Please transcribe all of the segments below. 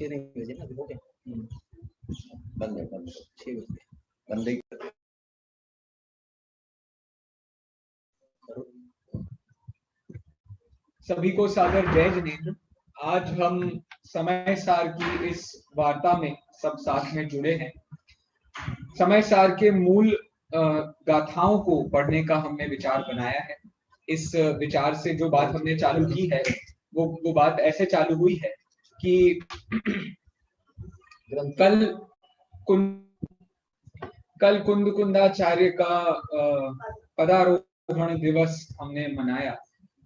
6 नहीं बजे ना, अभी हो गया। बंद है 6 बजे बंद ही। सभी को सादर जय जिनेंद्र। आज हम समय सार की इस वार्ता में सब साथ में जुड़े हैं। समय सार के मूल गाथाओं को पढ़ने का हमने विचार बनाया है। इस विचार से जो बात हमने चालू की है वो बात ऐसे चालू हुई है कि कल कुंदकुंदाचार्य का पदारोहण दिवस हमने मनाया।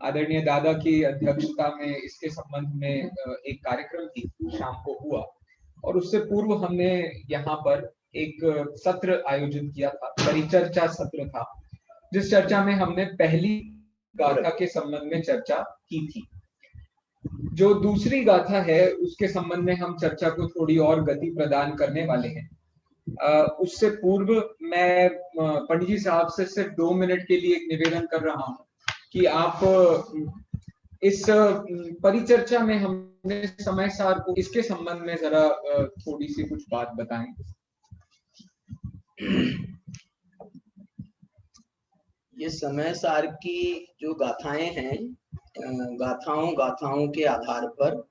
आदरणीय दादा की अध्यक्षता में इसके संबंध में एक कार्यक्रम थी, शाम को हुआ, और उससे पूर्व हमने यहाँ पर एक सत्र आयोजित किया था, परिचर्चा सत्र था, जिस चर्चा में हमने पहली गाथा के संबंध में चर्चा की थी। जो दूसरी गाथा है उसके संबंध में हम चर्चा को थोड़ी और गति प्रदान करने वाले हैं। उससे पूर्व मैं पंडित जी साहब से सिर्फ 2 मिनट के लिए एक निवेदन कर रहा हूं कि आप इस परिचर्चा में हमने समय सार को इसके संबंध में जरा थोड़ी सी कुछ बात बताएं। ये समय सार की जो गाथाएं हैं, गाथाओं के आधार पर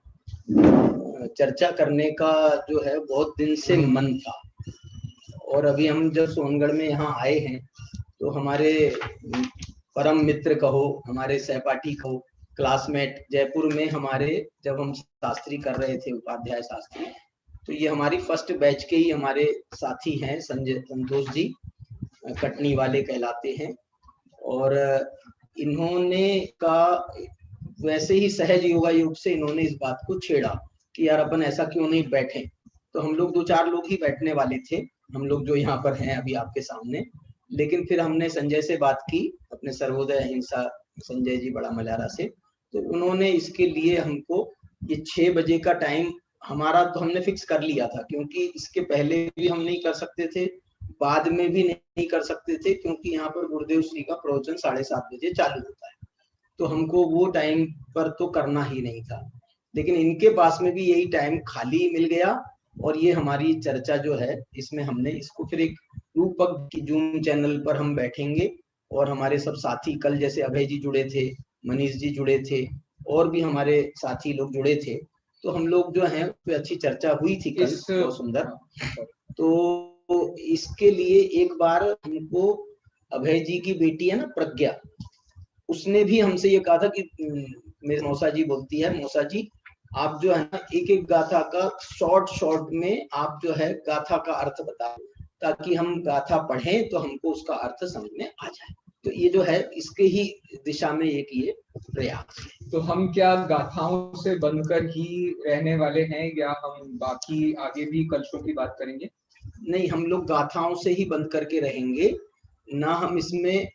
चर्चा करने का जो है बहुत दिन से मन था। और अभी हम जब सोनगढ़ में यहाँ आए हैं तो हमारे परम मित्र कहो, हमारे सहपाठी कहो, क्लासमेट जयपुर में हमारे, जब हम शास्त्री कर रहे थे, उपाध्याय शास्त्री, तो ये हमारी फर्स्ट बैच के ही हमारे साथी हैं, संजय संतोष जी, कटनी वाले कहलाते हैं। और इन्होंने का वैसे ही सहज योगायोग से इन्होंने इस बात को छेड़ा कि यार अपन ऐसा क्यों नहीं बैठे। तो हम लोग 2-4 लोग ही बैठने वाले थे, हम लोग जो यहाँ पर हैं अभी आपके सामने। लेकिन फिर हमने संजय से बात की, अपने सर्वोदय अहिंसा संजय जी बड़ा मलारा से, तो उन्होंने इसके लिए हमको ये 6 बजे का टाइम हमारा तो हमने फिक्स कर लिया था, क्योंकि इसके पहले भी हम नहीं कर सकते थे, बाद में भी नहीं कर सकते थे, क्योंकि यहाँ पर गुरुदेव श्री का प्रवचन 7:30 बजे चालू होता है, तो हमको वो टाइम पर तो करना ही नहीं था। लेकिन इनके पास में भी यही टाइम खाली मिल गया, और ये हमारी चर्चा जो है इसमें हमने इसको फिर एक रूपक की जूम चैनल पर हम बैठेंगे, और हमारे सब साथी, कल जैसे अभय जी जुड़े थे, मनीष जी जुड़े थे, और भी हमारे साथी लोग जुड़े थे, तो हम लोग जो हैं पे अच्छी चर्चा हुई थी कल, बहुत सुंदर। तो इसके लिए एक बार हमको अभय जी की बेटी है ना प्रज्ञा, उसने भी हमसे ये कहा था कि मेरे मौसा जी बोलती है, मौसा जी आप जो है ना एक गाथा का शॉर्ट में आप जो है गाथा का अर्थ बताओ, ताकि हम गाथा पढ़ें तो हमको उसका अर्थ समझ में आ जाए। तो ये जो है इसके ही दिशा में एक ये प्रयास है। तो हम क्या गाथाओं से बनकर ही रहने वाले हैं या हम बाकी आगे भी कलशों की बात करेंगे? नहीं, हम लोग गाथाओं से ही बंद करके रहेंगे ना, हम इसमें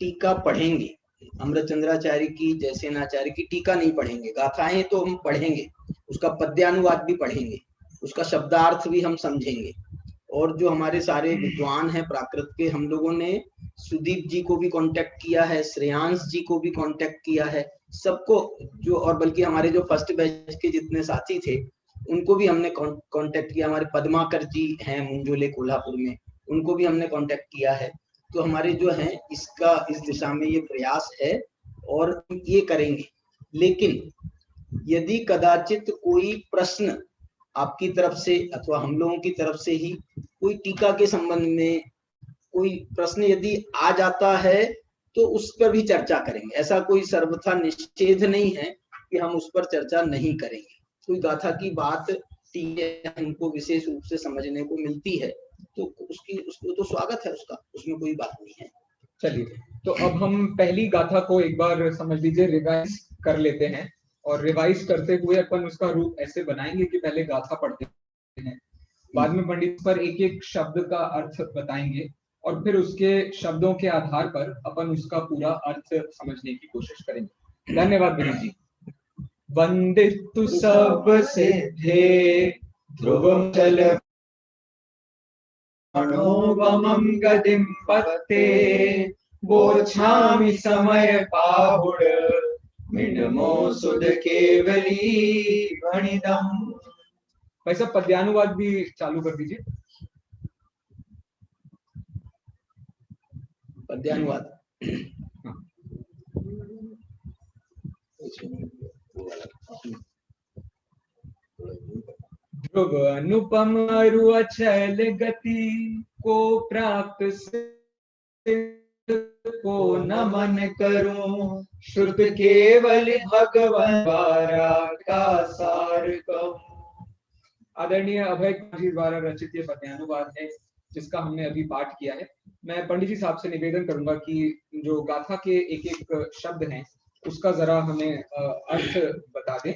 टीका पढ़ेंगे। अमृतचंद्राचार्य की, जयसेनाचार्य की टीका नहीं पढ़ेंगे, गाथाएं तो हम पढ़ेंगे, उसका पद्यानुवाद भी पढ़ेंगे, उसका शब्दार्थ भी हम समझेंगे। और जो हमारे सारे विद्वान हैं प्राकृत के, हम लोगों ने सुदीप जी को भी कांटेक्ट किया है, श्रेयांश जी को भी कांटेक्ट किया है, सबको जो, और बल्कि हमारे जो फर्स्ट बैच के जितने साथी थे उनको भी हमने कांटेक्ट किया। हमारे पद्माकर जी हैं मुंजोले कोल्हापुर में, उनको भी हमने कांटेक्ट किया है। तो हमारे जो हैं इसका इस दिशा में ये प्रयास है और ये करेंगे। लेकिन यदि कदाचित कोई प्रश्न आपकी तरफ से अथवा हम लोगों की तरफ से ही कोई टीका के संबंध में कोई प्रश्न यदि आ जाता है तो उस पर भी चर्चा करेंगे। ऐसा कोई सर्वथा निषेध नहीं है कि हम उस पर चर्चा नहीं करेंगे। कोई गाथा की बात हमको विशेष रूप से समझने को मिलती है तो उसको तो स्वागत है उसका, उसमें कोई बात नहीं है। चलिए, तो अब हम पहली गाथा को एक बार समझ लीजिए रिवाइज कर लेते हैं, और रिवाइज करते हुए अपन उसका रूप ऐसे बनाएंगे कि पहले गाथा पढ़ते हैं, बाद में पंडित पर एक एक शब्द का अर्थ बताएंगे, और फिर उसके शब्दों के आधार पर अपन उसका पूरा अर्थ समझने की कोशिश करेंगे। धन्यवाद विनीत जी। वंदितु सब सिद्धे ध्रुवं चल मनोवमं गतिं पत्ते बोच्छामि समय पाहुड मिनमो सुध केवली गणितम् भाई साहब पद्यानुवाद भी चालू कर दीजिए। पद्यानुवाद ध्रुव अनुपम अरु अचल गति को प्राप्त को नमन करूं, श्रुत केवल भगवान द्वारा का सार कहूं। आदरणीय अभय जी द्वारा रचित ये पद्यानुवाद है जिसका हमने अभी पाठ किया है। मैं पंडित जी साहब से निवेदन करूंगा कि जो गाथा के एक एक शब्द हैं उसका जरा हमें अर्थ बता दें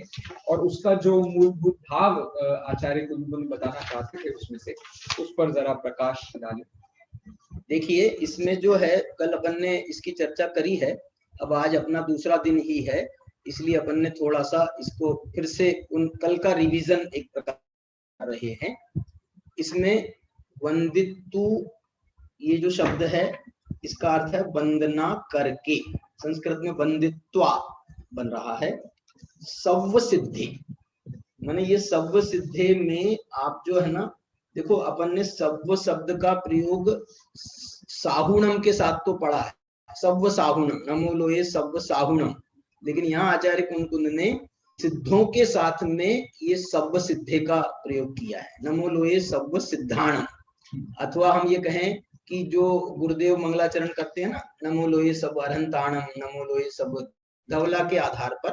और उसका जो मूलभूत भाव आचार्य कुंद बताना चाहते थे उसमें से उस पर जरा प्रकाश डालें। देखिए, इसमें जो है कल अपन ने इसकी चर्चा करी है, अब आज अपना दूसरा दिन ही है, इसलिए अपन ने थोड़ा सा इसको फिर से उन कल का रिवीजन एक प्रकार रहे हैं। इसमें वंदितु ये जो शब्द है इसका अर्थ है वंदना करके, संस्कृत में वंदित्वा बन रहा है। सव्व सिद्धि माने ये सव्व सिद्धि में आप जो है ना, देखो अपन ने सव्व शब्द का प्रयोग साहुणम के साथ तो पढ़ा है, सव्व साहुणम, नमो लोये सव्व साहुणम, लेकिन यहाँ आचार्य कुंद ने सिद्धों के साथ में ये सव्व सिद्धे का प्रयोग किया है, नमो लोये सव्व सिद्धाणम। अथवा हम ये कहें कि जो गुरुदेव मंगलाचरण करते हैं ना, नमो लोये सब अरहंताणम, नमो लोये सब, धवला के आधार पर,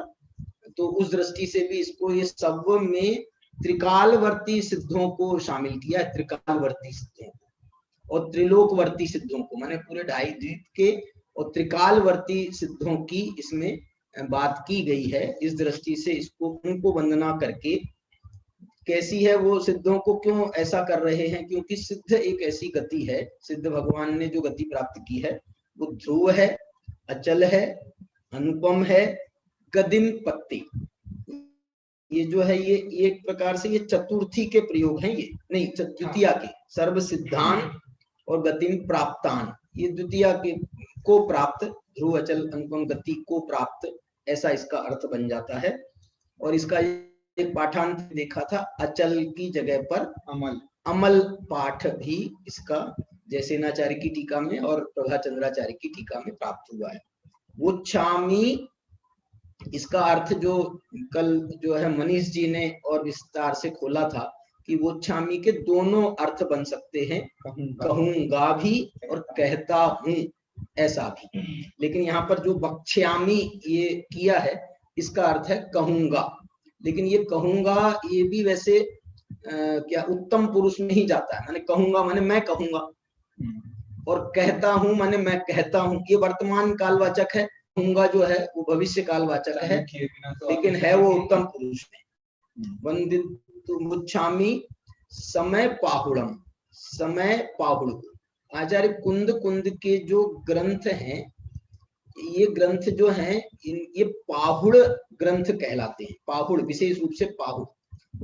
तो उस दृष्टि से भी इसको ये सव्व में त्रिकालवर्ती सिद्धों को शामिल किया, त्रिकालवर्ती सिद्धों को और त्रिलोकवर्ती सिद्धों को, माने पूरे ढाई द्वीप के और त्रिकालवर्ती सिद्धों की इसमें बात की गई है। इस दृष्टि से इसको उनको वंदना करके, कैसी है वो सिद्धों को क्यों ऐसा कर रहे हैं, क्योंकि सिद्ध एक ऐसी गति है, सिद्ध भगवान ने जो गति प्राप्त की है वो ध्रुव है, अचल है, अनुपम है, गदिम पत्ति। ये जो है ये एक प्रकार से ये चतुर्थी के प्रयोग हैं, ये नहीं द्वितीया के, सर्व सिद्धांत और गतिम प्राप्तान, ये द्वितीया के को प्राप्त, ध्रुव अचल अनुपम गति को प्राप्त, ऐसा इसका अर्थ बन जाता है। और इसका एक पाठांत देखा था, अचल की जगह पर अमल, अमल पाठ भी इसका जयसेनाचार्य की टीका में और प्रभाचंद्राचार्य की टीका में प्राप्त हुआ है। वो छामी, इसका अर्थ जो कल जो है मनीष जी ने और विस्तार से खोला था कि वो छामी के दोनों अर्थ बन सकते हैं, कहूंगा भी और कहता हूं ऐसा भी, लेकिन यहाँ पर जो वक्ष्यामी ये किया है इसका अर्थ है कहूंगा, लेकिन ये कहूंगा ये भी वैसे क्या उत्तम पुरुष में ही जाता है, माने कहूंगा माने मैं कहूंगा, और कहता हूं माने मैं कहता हूं, ये वर्तमान कालवाचक है, कहूंगा जो है वो भविष्य कालवाचक है, लेकिन है वो उत्तम पुरुष में। वंदितु मुच्छामी समय पाहुड़म, समय पाहुड़, आचार्य कुंद के जो ग्रंथ हैं, ये ग्रंथ जो हैं ये पाहुड़ ग्रंथ कहलाते हैं, पाहुड़ विशेष रूप से पाहुड़,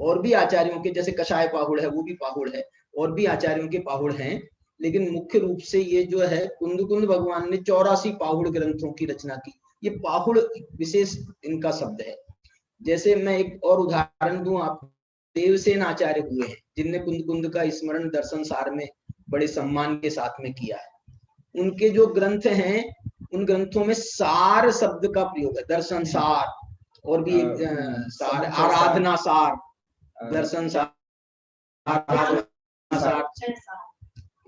और भी आचार्यों के जैसे कषाय पाहुड़ है वो भी पाहुड़ है, और भी आचार्यों के पाहुड़ हैं, लेकिन मुख्य रूप से ये जो है कुंद भगवान ने 84 पाहुड़ ग्रंथों की रचना की, ये पाहुड़ विशेष इनका शब्द है। जैसे मैं एक और उदाहरण दूं, आप देवसेन आचार्य हुए हैं जिनने कुंद का स्मरण दर्शन सार में बड़े सम्मान के साथ में किया है। उनके जो ग्रंथ हैं उन ग्रंथों में सार शब्द का प्रयोग है, दर्शन सार, और भी सार, आराधना सार, दर्शन सार, आराधना सार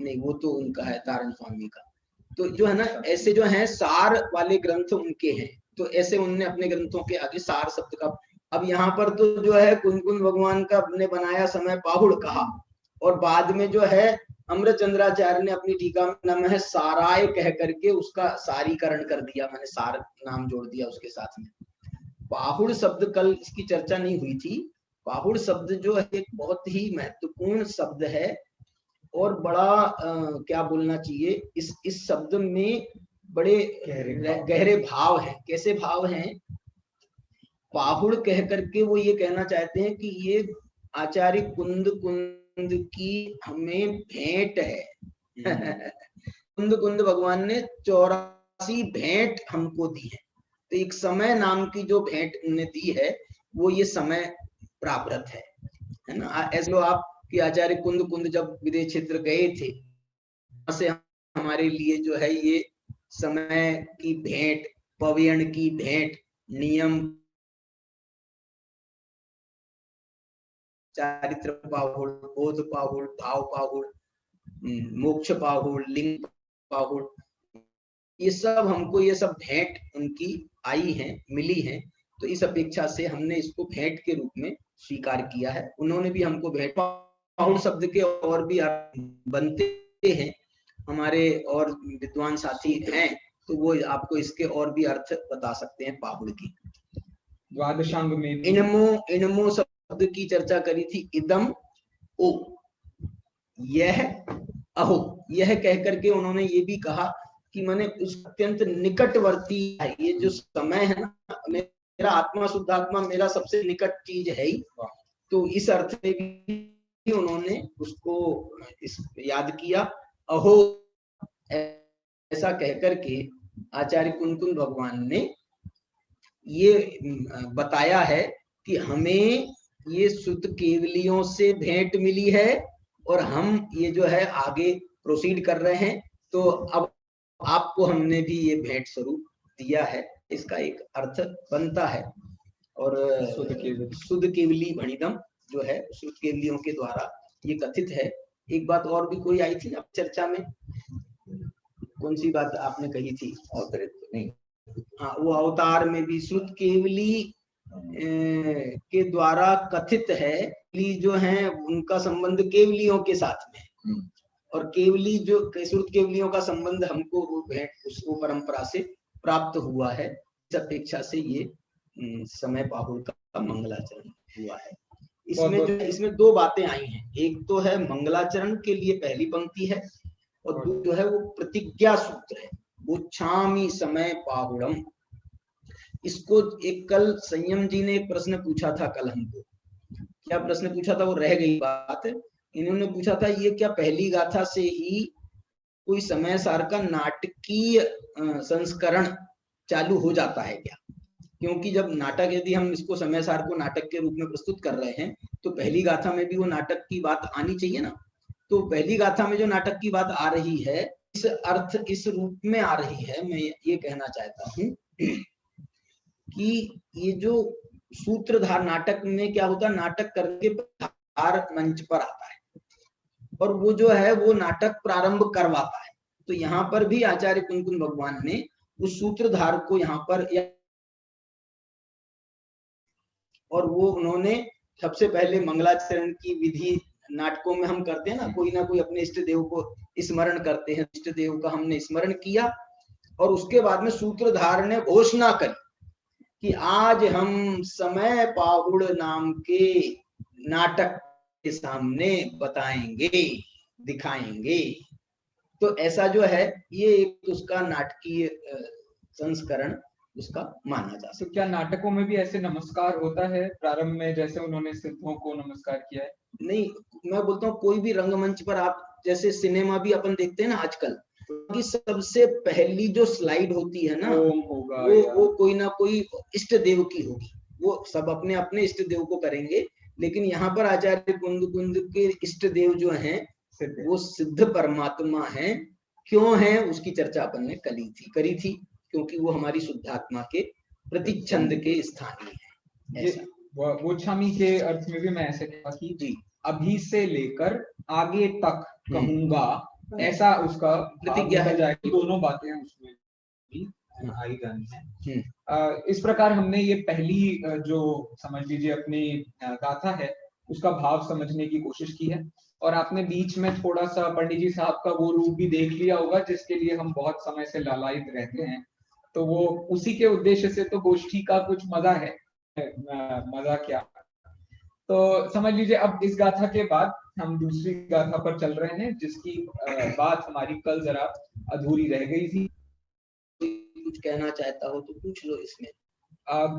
नहीं, वो तो उनका है तारण स्वामी का। तो जो है ना ऐसे जो है सार वाले ग्रंथ उनके हैं, तो ऐसे उनने अपने ग्रंथों के आगे सार शब्द का, अब यहाँ पर तो जो है कुंद भगवान का ने बनाया समय पाहुड़ कहा, और बाद में जो है अमृतचंद्राचार्य ने अपनी टीका में नाम है साराय कह करके उसका सारीकरण कर दिया, मैंने सार नाम जोड़ दिया उसके साथ में। पाहुड़ शब्द कल इसकी चर्चा नहीं हुई थी, पाहुड़ शब्द जो है एक बहुत ही महत्वपूर्ण शब्द है, और बड़ा क्या बोलना चाहिए, इस शब्द में बड़े गहरे भाव हैं। कैसे भाव हैं? पाहुड़ कह करके वो ये कहना चाहते हैं कि ये आचार्य कुंद की हमें भेंट है। कुंद भगवान ने 84 भेंट हमको दी है, तो एक समय नाम की जो भेंट उन्हें दी है वो ये समय प्राप्त है। है ना। ऐसे लो आप कि आचार्य कुंद जब विदेश क्षेत्र गए थे, वहां से हमारे लिए जो है ये समय की भेंट, पवयन की भेंट, नियम, चारित्र पाहुड़, बोध पाहुड़, भाव पाहुड़, मोक्ष पाहुड़, लिंग पाहुड़, ये सब हमको, ये सब भेंट उनकी आई है, मिली है। तो इस अपेक्षा से हमने इसको भेंट के रूप में स्वीकार किया है। उन्होंने भी हमको भेंट, पाहुड़ शब्द के और भी बनते हैं, हमारे और विद्वान साथी हैं, तो वो आपको इसके और भी अर्थ बता सकते हैं पाहुड़ की। द्वादशांग में इनमो शब्द की चर्चा करी थी, इदम ओ, यह, अहो, यह कह करके उन्होंने ये भी कहा कि मैंने उस अत्यंत निकटवर्ती है, ये जो समय है ना, मेरा आत्मा, शुद्धात्मा मेरा सबसे निकट चीज है ही। तो इस अर्थ में भी उन्होंने उसको याद किया। अहो ऐसा कहकर के आचार्य कुंद भगवान ने ये बताया है कि हमें ये शुद्ध केवलियों से भेंट मिली है और हम ये जो है आगे प्रोसीड कर रहे हैं। तो अब आपको हमने भी ये भेंट स्वरूप दिया है, इसका एक अर्थ बनता है। और शुद्ध केवली भणिदम जो है, शुद्ध केवलियों के द्वारा ये कथित है। एक बात और भी कोई आई थी ना चर्चा में, कौन सी बात आपने कही थी? नहीं, हाँ, वो अवतार में भी शुद्ध केवली के द्वारा कथित है, जो है उनका संबंध केवलियों के साथ में, और केवली जो शुद्ध केवलियों का संबंध हमको वो भेंट उसको परंपरा से प्राप्त हुआ है। इस अपेक्षा से ये समय पाहुड़ का मंगलाचरण हुआ है। इसमें दो बातें आई हैं, एक तो है मंगलाचरण के लिए पहली पंक्ति है, और जो है वो प्रतिज्ञा सूत्र है, वो छामी समय पाहुड़म। इसको एक कल संयम जी ने एक प्रश्न पूछा था, कल हमको क्या प्रश्न पूछा था वो रह गई बात। इन्होंने पूछा था ये क्या पहली गाथा से ही कोई समय सार का नाटकीय संस्करण चालू हो जाता है क्या? क्योंकि जब नाटक, यदि हम इसको समय सार को नाटक के रूप में प्रस्तुत कर रहे हैं तो पहली गाथा में भी वो नाटक की बात आनी चाहिए ना। तो पहली गाथा में जो नाटक की बात आ रही है, इस अर्थ, इस रूप में आ रही है। मैं ये कहना चाहता हूँ कि ये जो सूत्रधार, नाटक में क्या होता है, नाटक करके धार मंच पर आता है और वो जो है वो नाटक प्रारंभ करवाता है। तो यहाँ पर भी आचार्य कुंद भगवान ने उस सूत्रधार को यहाँ पर, और वो उन्होंने सबसे पहले मंगलाचरण की विधि नाटकों में हम करते हैं ना कोई अपने इष्ट देव को स्मरण करते हैं, इष्ट देव का हमने स्मरण किया, और उसके बाद में सूत्रधार ने घोषणा करी कि आज हम समय पाहुड़ नाम के नाटक के सामने बताएंगे, दिखाएंगे। तो ऐसा जो है ये एक उसका नाटकीय संस्करण उसका माना जा सकता है। तो क्या नाटकों में भी ऐसे नमस्कार होता है प्रारंभ में, जैसे उन्होंने सिद्धों को नमस्कार किया है? नहीं, मैं बोलता हूँ कोई भी रंगमंच पर आप, जैसे सिनेमा भी अपन देखते हैं ना आजकल, कि सबसे पहली जो स्लाइड होती है ना, होगा वो कोई ना कोई इष्ट देव की होगी। वो सब अपने अपने इष्ट देव को करेंगे, लेकिन यहाँ पर आचार्य कुंद के इष्ट देव जो हैं वो सिद्ध परमात्मा हैं। क्यों है उसकी चर्चा अपन ने करी थी, क्योंकि वो हमारी शुद्धात्मा के प्रतिच्छंद के स्थानीय है। वो छामी के अर्थ में भी मैं ऐसे कहा कि जी अभी से लेकर आगे तक कहूंगा, ऐसा उसका प्रतिज्ञा है जाएगी। दोनों बातें उसमें भी आई जानी है। इस प्रकार हमने ये पहली जो समझ लीजिए अपनी गाथा है उसका भाव समझने की कोशिश की है, और आपने बीच में थोड़ा सा पंडित जी साहब का वो रूप भी देख लिया होगा जिसके लिए हम बहुत समय से लालायित रहते हैं। तो वो उसी के उद्देश्य से तो गोष्ठी का कुछ मजा है, मजा क्या। तो समझ लीजिए अब इस गाथा के बाद हम दूसरी गाथा पर चल रहे हैं, जिसकी बात हमारी कल जरा अधूरी रह गई थी। कुछ कहना चाहता हो तो पूछ लो इसमें।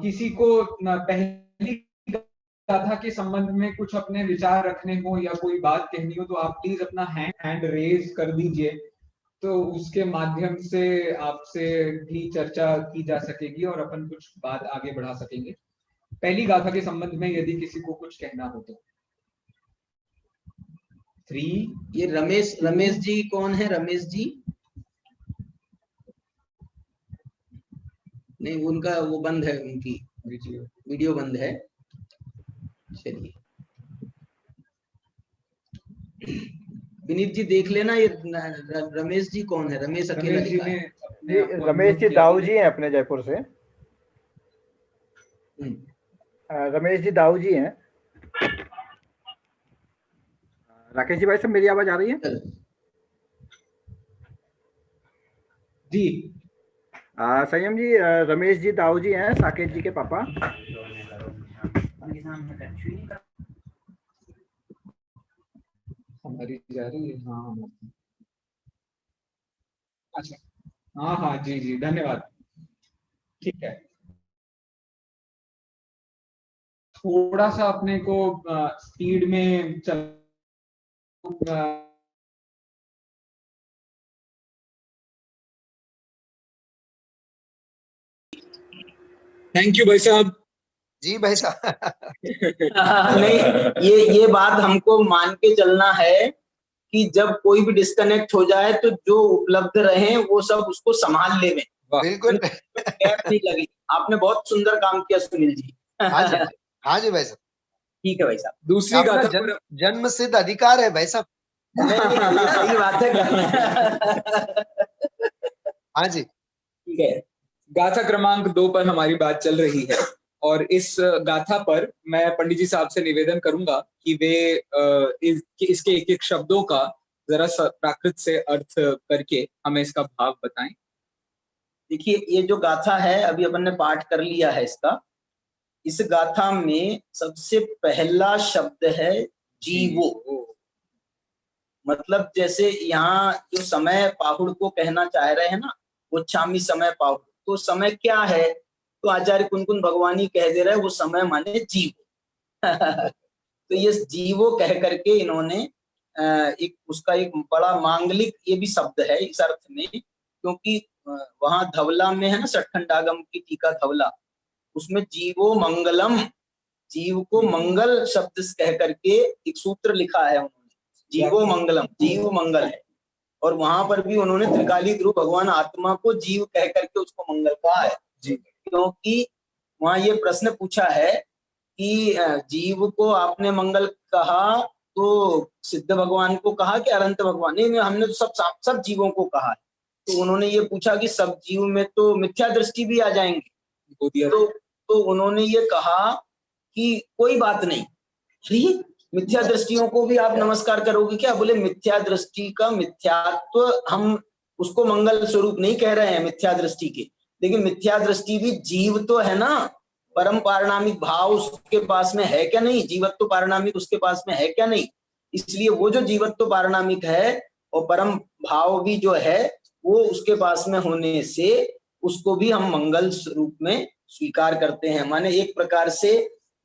किसी को पहली गाथा के संबंध में कुछ अपने विचार रखने हो या कोई बात कहनी हो तो आप प्लीज अपना हैंड रेज कर दीजिए, तो उसके माध्यम से आपसे भी चर्चा की जा सकेगी और अपन कुछ बात आगे बढ़ा सकेंगे। पहली गाथा के संबंध में यदि किसी को कुछ कहना हो तो। 3 ये रमेश जी कौन है? रमेश जी नहीं, उनका वो बंद है, उनकी वीडियो बंद है। चलिए विनीत जी देख लेना, ये रमेश जी कौन है? रमेश अकेला लिखा है। जी रमेश जी दाऊ जी हैं अपने जयपुर से। रमेश जी दाऊ जी हैं। राकेश जी भाई साहब मेरी आवाज आ रही है? जी संयम जी, रमेश जी दाऊ जी हैं, साकेत जी के पापा। हमारी जा रही है। हाँ अच्छा, हाँ हाँ जी जी धन्यवाद। ठीक है, थोड़ा सा अपने को स्पीड में चल थैंक यू भाई साहब। जी भाई साहब नहीं, ये बात हमको मान के चलना है कि जब कोई भी डिस्कनेक्ट हो जाए तो जो उपलब्ध रहे वो सब उसको संभाल ले में। बिल्कुल गैप नहीं लगी। आपने बहुत सुंदर काम किया सुनील जी। हाँ जी, हाँ जी भाई साहब। ठीक है भाई साहब। दूसरी गाथा जन्म सिद्ध अधिकार है भाई साहब। सही बात है। हाँ जी ठीक है। गाथा क्रमांक 2 पर हमारी बात चल रही है और इस गाथा पर मैं पंडित जी साहब से निवेदन करूंगा कि वे इसके एक एक शब्दों का जरा प्राकृत से अर्थ करके हमें इसका भाव बताएं। देखिए, ये जो गाथा है अभी अपन ने पाठ कर लिया है इसका। इस गाथा में सबसे पहला शब्द है जीवो। मतलब जैसे यहाँ जो समय पाहुड़ को कहना चाह रहे हैं ना, वो छामी समय पाहुड़, तो समय क्या है? तो आचार्य कुनकुन भगवानी कह दे रहे हैं वो समय माने जीव। तो ये जीवो कह करके इन्होंने एक उसका एक बड़ा मांगलिक ये भी शब्द है इस अर्थ में, क्योंकि वहां धवला में है ना, सठखंडागम की टीका धवला, उसमें जीवो मंगलम, जीव को मंगल शब्द कह करके एक सूत्र लिखा है उन्होंने, जीवो मंगलम, जीव मंगल है। और वहां पर भी उन्होंने त्रिकाली ध्रुव भगवान आत्मा को जीव कह करके उसको मंगल कहा है जी, क्योंकि वहां ये प्रश्न पूछा है कि जीव को आपने मंगल कहा तो सिद्ध भगवान को कहा कि अनंत भगवान? नहीं, हमने तो सब जीवों को कहा है। तो उन्होंने ये पूछा कि सब जीव में तो मिथ्या दृष्टि भी आ जाएंगे, तो उन्होंने ये कहा कि कोई बात नहीं, मिथ्या दृष्टियों को भी आप नमस्कार करोगे क्या? बोले मिथ्या दृष्टि का मिथ्यात्व हम उसको मंगल स्वरूप नहीं कह रहे हैं मिथ्या दृष्टि के, लेकिन मिथ्या दृष्टि भी जीव तो है ना, परम पारणामिक भाव उसके पास में है क्या नहीं? जीवत्व पारणामिक उसके पास में है क्या नहीं? इसलिए वो जो जीवत्व पारणामिक है और परम भाव भी जो है वो उसके पास में होने से उसको भी हम मंगल स्वरूप में स्वीकार करते हैं। माने एक प्रकार से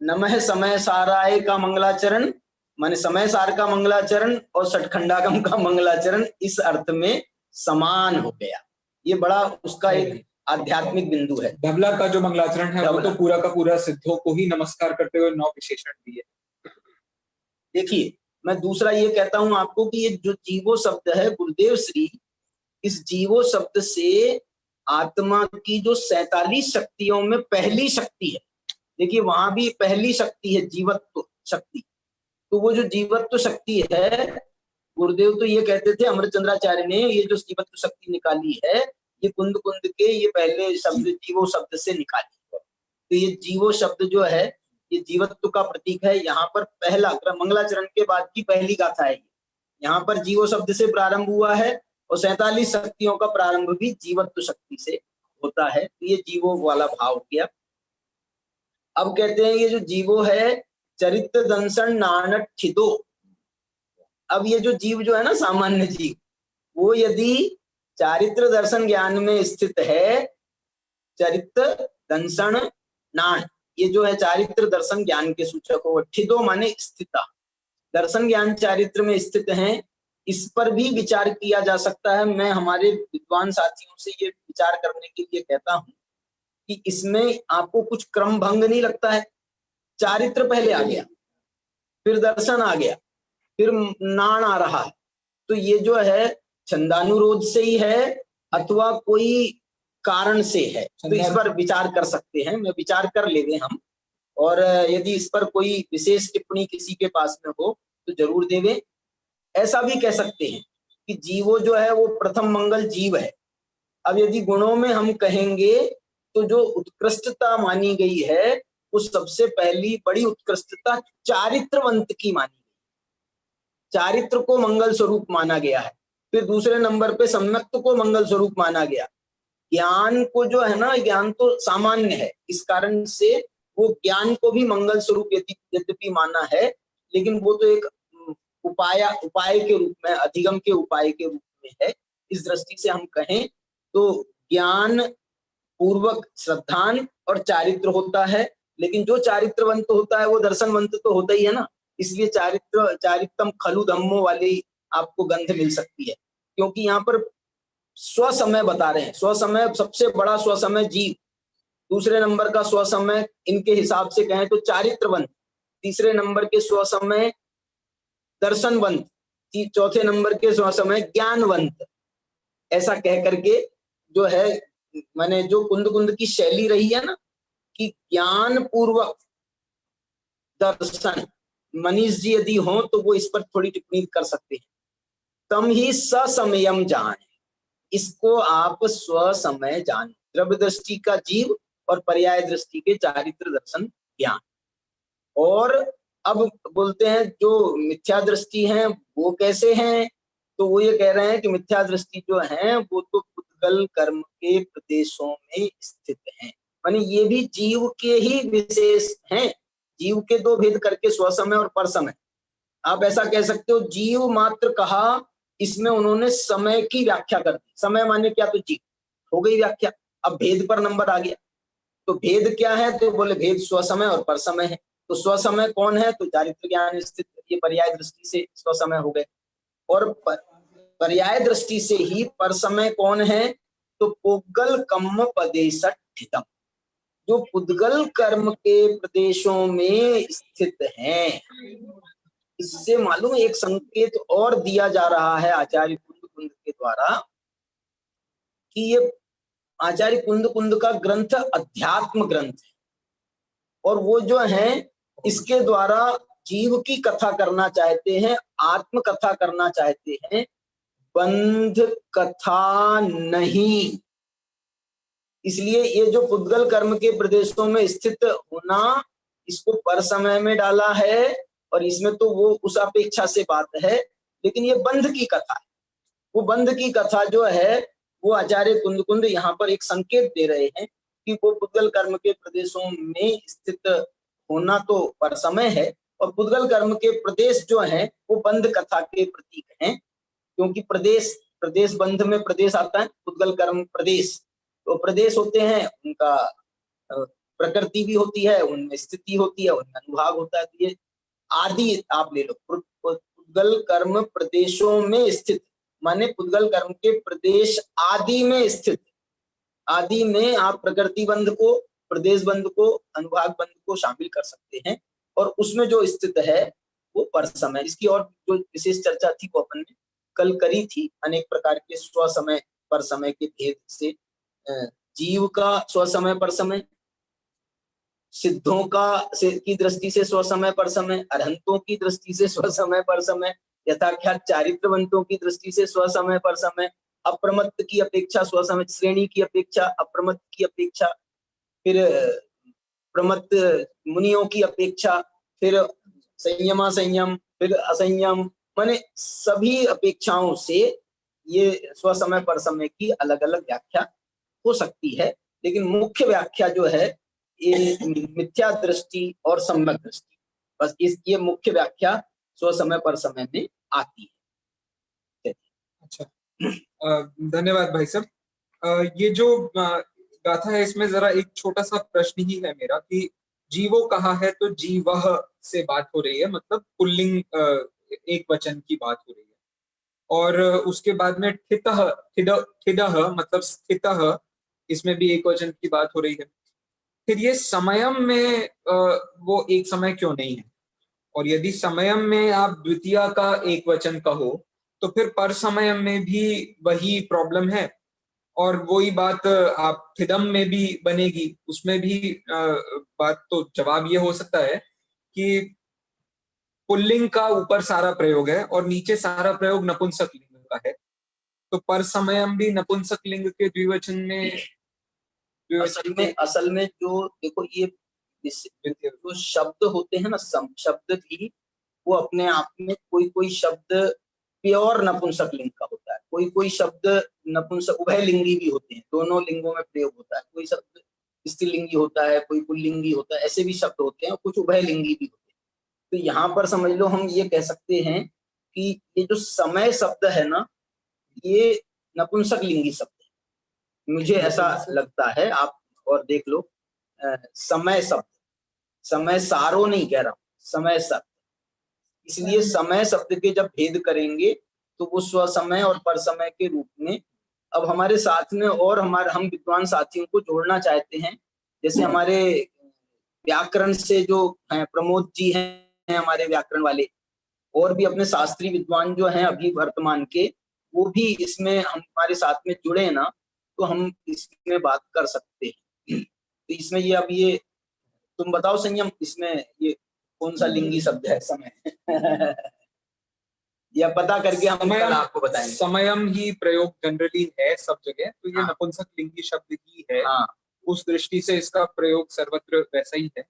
नमः समय साराय का मंगलाचरण, माने समय सार का मंगलाचरण और सठखंडागम का मंगलाचरण इस अर्थ में समान हो गया। ये बड़ा उसका एक आध्यात्मिक बिंदु है। धवला का जो मंगलाचरण है वो तो पूरा का पूरा सिद्धों को ही नमस्कार करते हुए 9 विशेषण दिए। देखिए, मैं दूसरा ये कहता हूं आपको कि ये जो जीवो शब्द है गुरुदेव श्री, इस जीवो शब्द से आत्मा की जो 47 शक्तियों में पहली शक्ति है, देखिए वहां भी पहली शक्ति है जीवत्व शक्ति। तो वो जो जीवत्व शक्ति है, गुरुदेव तो ये कहते थे, अमृतचंद्राचार्य ने ये जो जीवत्व शक्ति निकाली है ये कुंद कुंद के ये पहले शब्द जीवो शब्द से निकाली है। तो ये जीवो शब्द जो है ये जीवत्व का प्रतीक है। यहाँ पर पहला मंगलाचरण के बाद की पहली गाथा है, यहाँ पर जीवो शब्द से प्रारंभ हुआ है और 47 शक्तियों का प्रारंभ भी जीवत्व शक्ति से होता है। तो ये जीवो वाला भाव किया। अब कहते हैं ये जो जीवो है चरित्र दंशन नानक ठिदो। अब ये जो जीव जो है ना, सामान्य जीव, वो यदि चारित्र दर्शन ज्ञान में स्थित है, चरित्र दंशन नान ये जो है चारित्र दर्शन ज्ञान के सूचक हो, ठिदो माने स्थिता, दर्शन ज्ञान चारित्र में स्थित हैं, इस पर भी विचार किया जा सकता है। मैं हमारे विद्वान साथियों से ये विचार करने के लिए कहता हूं कि इसमें आपको कुछ क्रम भंग नहीं लगता है? चारित्र पहले आ गया, फिर दर्शन आ गया, फिर नाण आ रहा है, तो ये जो है छंदानुरोध से ही है अथवा कोई कारण से है, तो इस पर विचार कर सकते हैं। मैं विचार कर लेंगे हम, और यदि इस पर कोई विशेष टिप्पणी किसी के पास में हो तो जरूर देवे। ऐसा भी कह सकते हैं कि जीवो जो है वो प्रथम मंगल जीव है। अब यदि गुणों में हम कहेंगे तो जो उत्कृष्टता मानी गई है वो सबसे पहली बड़ी उत्कृष्टता चारित्रवंत की मानी गई, चारित्र को मंगल स्वरूप माना गया है। फिर दूसरे नंबर पे सम्यक्त को मंगल स्वरूप माना गया। ज्ञान को जो है ना, ज्ञान तो सामान्य है, इस कारण से वो ज्ञान को भी मंगल स्वरूप यद्यपि माना है, लेकिन वो तो एक उपाय के रूप में, अधिगम के उपाय के रूप में है। इस दृष्टि से हम कहें तो ज्ञान पूर्वक श्रद्धान और चारित्र होता है, लेकिन जो चारित्रवंत होता है वो दर्शनवंत तो होता ही है ना। इसलिए चारित्रम खलु धम्मो वाली आपको गंध मिल सकती है, क्योंकि यहाँ पर स्वसमय बता रहे हैं। स्वसमय, सबसे बड़ा स्वसमय जीव, दूसरे नंबर का स्वसमय इनके हिसाब से कहें तो चारित्रवंत, तीसरे नंबर के स्वसमय दर्शनवंत, चौथे नंबर के स्वसमय ज्ञानवंत। ऐसा कह करके जो है, मैंने जो कुंद कुंद की शैली रही है ना कि ज्ञान पूर्वक दर्शन, मनीष जी यदि हो तो वो इस पर थोड़ी टिप्पणी कर सकते हैं। तम ही ससमयम जाने, इसको आप स्वसमय जान, द्रव्य दृष्टि का जीव और पर्याय दृष्टि के चारित्र दर्शन ज्ञान। और अब बोलते हैं जो मिथ्या दृष्टि है वो कैसे हैं, तो वो ये कह रहे हैं कि मिथ्या दृष्टि जो है वो तो पुद्गल कर्म के प्रदेशों में स्थित हैं, माने ये भी जीव के ही विशेष हैं। जीव के दो भेद करके, स्वसमय और परसमय। आप ऐसा कह सकते हो जीव मात्र कहा, इसमें उन्होंने समय की व्याख्या कर दी। समय माने क्या, तो जीव हो गई व्याख्या। अब भेद पर नंबर आ गया, तो भेद क्या है, तो बोले भेद स्वसमय और परसमय है। तो स्वसमय कौन है, तो चारित्र ज्ञान स्थित, ये पर्याय दृष्टि से स्वसमय हो गए। और पर्याय दृष्टि से ही परसमय कौन है, तो पुद्गल कर्म प्रदेशठितम, जो पुद्गल कर्म के प्रदेशों में स्थित हैं। इससे मालूम एक संकेत और दिया जा रहा है आचार्य कुंद कुंद के द्वारा कि ये आचार्य कुंद कुंद का ग्रंथ अध्यात्म ग्रंथ है, और वो जो है इसके द्वारा जीव की कथा करना चाहते हैं, आत्म कथा करना चाहते हैं, बंध कथा नहीं। इसलिए ये जो पुद्गल कर्म के प्रदेशों में स्थित होना, इसको पर समय में डाला है, और इसमें तो वो उस अपेक्षा से बात है, लेकिन ये बंध की कथा है। वो बंध की कथा जो है वो आचार्य कुंद कुंद यहाँ पर एक संकेत दे रहे हैं कि वो पुद्गल कर्म के प्रदेशों में स्थित होना तो पर समय है, और पुद्गल कर्म के प्रदेश जो हैं वो बंध कथा के प्रतीक हैं, क्योंकि प्रदेश बंध में प्रदेश आता है, पुद्गल कर्म प्रदेश, तो प्रदेश होते हैं, उनका प्रकृति भी होती है, उनमें स्थिति होती है, उनमें अनुभाग होता है। तो ये आदि आप ले लो, पुद्गल कर्म प्रदेशों में स्थित माने पुद्गल कर्म के प्रदेश आदि में स्थित। आदि में आप प्रकृति बंध को, प्रदेश बंध को, अनुभाग बंध को शामिल कर सकते हैं, और उसमें जो स्थित है वो पर समय। इसकी और जो विशेष चर्चा थी वो अपन ने कल करी थी, अनेक प्रकार के स्वसमय पर समय के भेद से, जीव का स्वसमय पर समय, सिद्धों की दृष्टि से स्वसमय पर समय, अरहंतों की दृष्टि से स्वसमय पर समय, यथाख्यात चारित्रवंतों की दृष्टि से स्वसमय पर समय, अप्रमत्त की अपेक्षा स्वसमय, श्रेणी की अपेक्षा अप्रमत्त की अपेक्षा, फिर प्रमत्त मुनियों की अपेक्षा, फिर संयमा संयम, फिर असंयम, माने सभी अपेक्षाओं से ये स्वसमय पर समय की अलग अलग व्याख्या हो सकती है, लेकिन मुख्य व्याख्या जो है ये मिथ्या दृष्टि और सम्यक दृष्टि, बस ये मुख्य व्याख्या स्वसमय पर समय में आती है। अच्छा, धन्यवाद भाई साहब। ये जो गाथा है इसमें जरा एक छोटा सा प्रश्न ही है मेरा कि जीवो कहा है तो जीवह से बात हो रही है, मतलब पुल्लिंग एक वचन की बात हो रही है, और उसके बाद में ठितः ठिदः मतलब स्थितः, इसमें भी एक वचन की बात हो रही है। फिर ये समयम में वो एक समय क्यों नहीं है, और यदि समयम में आप द्वितीया का एक वचन कहो तो फिर पर समयम में भी वही प्रॉब्लम है, और वही बात आप थिदम में भी बनेगी। उसमें भी बात तो जवाब ये हो सकता है कि पुल्लिंग का ऊपर सारा प्रयोग है और नीचे सारा प्रयोग नपुंसक लिंग का है, तो पर समयम भी नपुंसक लिंग के द्विवचन में असल में जो देखो ये जो शब्द होते हैं ना, शब्द भी वो अपने आप में कोई शब्द प्योर नपुंसक लिंग का होता है, कोई शब्द नपुंसक उभयलिंगी भी होते हैं, दोनों लिंगों में प्रयोग होता है। कोई शब्द स्त्रीलिंगी होता है, कोई पुल्लिंगी होता है, ऐसे भी शब्द होते हैं, कुछ उभयलिंगी भी होते हैं। तो यहाँ पर समझ लो हम ये कह सकते हैं कि ये जो समय शब्द है ना, ये नपुंसक लिंगी शब्द है, मुझे ऐसा लगता है। आप और देख लो, समय शब्द, समय सारो नहीं कह रहा हूं, समय शब्द। इसलिए समय शब्द के जब भेद करेंगे तो वो स्व समय और पर समय के रूप में। अब हमारे साथ में और हम विद्वान साथियों को जोड़ना चाहते हैं, जैसे हमारे व्याकरण से जो हैं प्रमोद जी हैं हमारे व्याकरण वाले, और भी अपने शास्त्रीय विद्वान जो हैं अभी वर्तमान के, वो भी इसमें हमारे साथ में जुड़े ना, तो हम इसमें बात कर सकते हैं। तो इसमें ये अब ये तुम बताओ संयम, इसमें ये कौन सा लिंगी शब्द है समय? या पता करके हम कल आपको बताएंगे। समयम ही प्रयोग जनरली है सब जगह, तो ये नपुंसक लिंगी शब्द ही है। उस दृष्टि से इसका प्रयोग सर्वत्र वैसा ही है।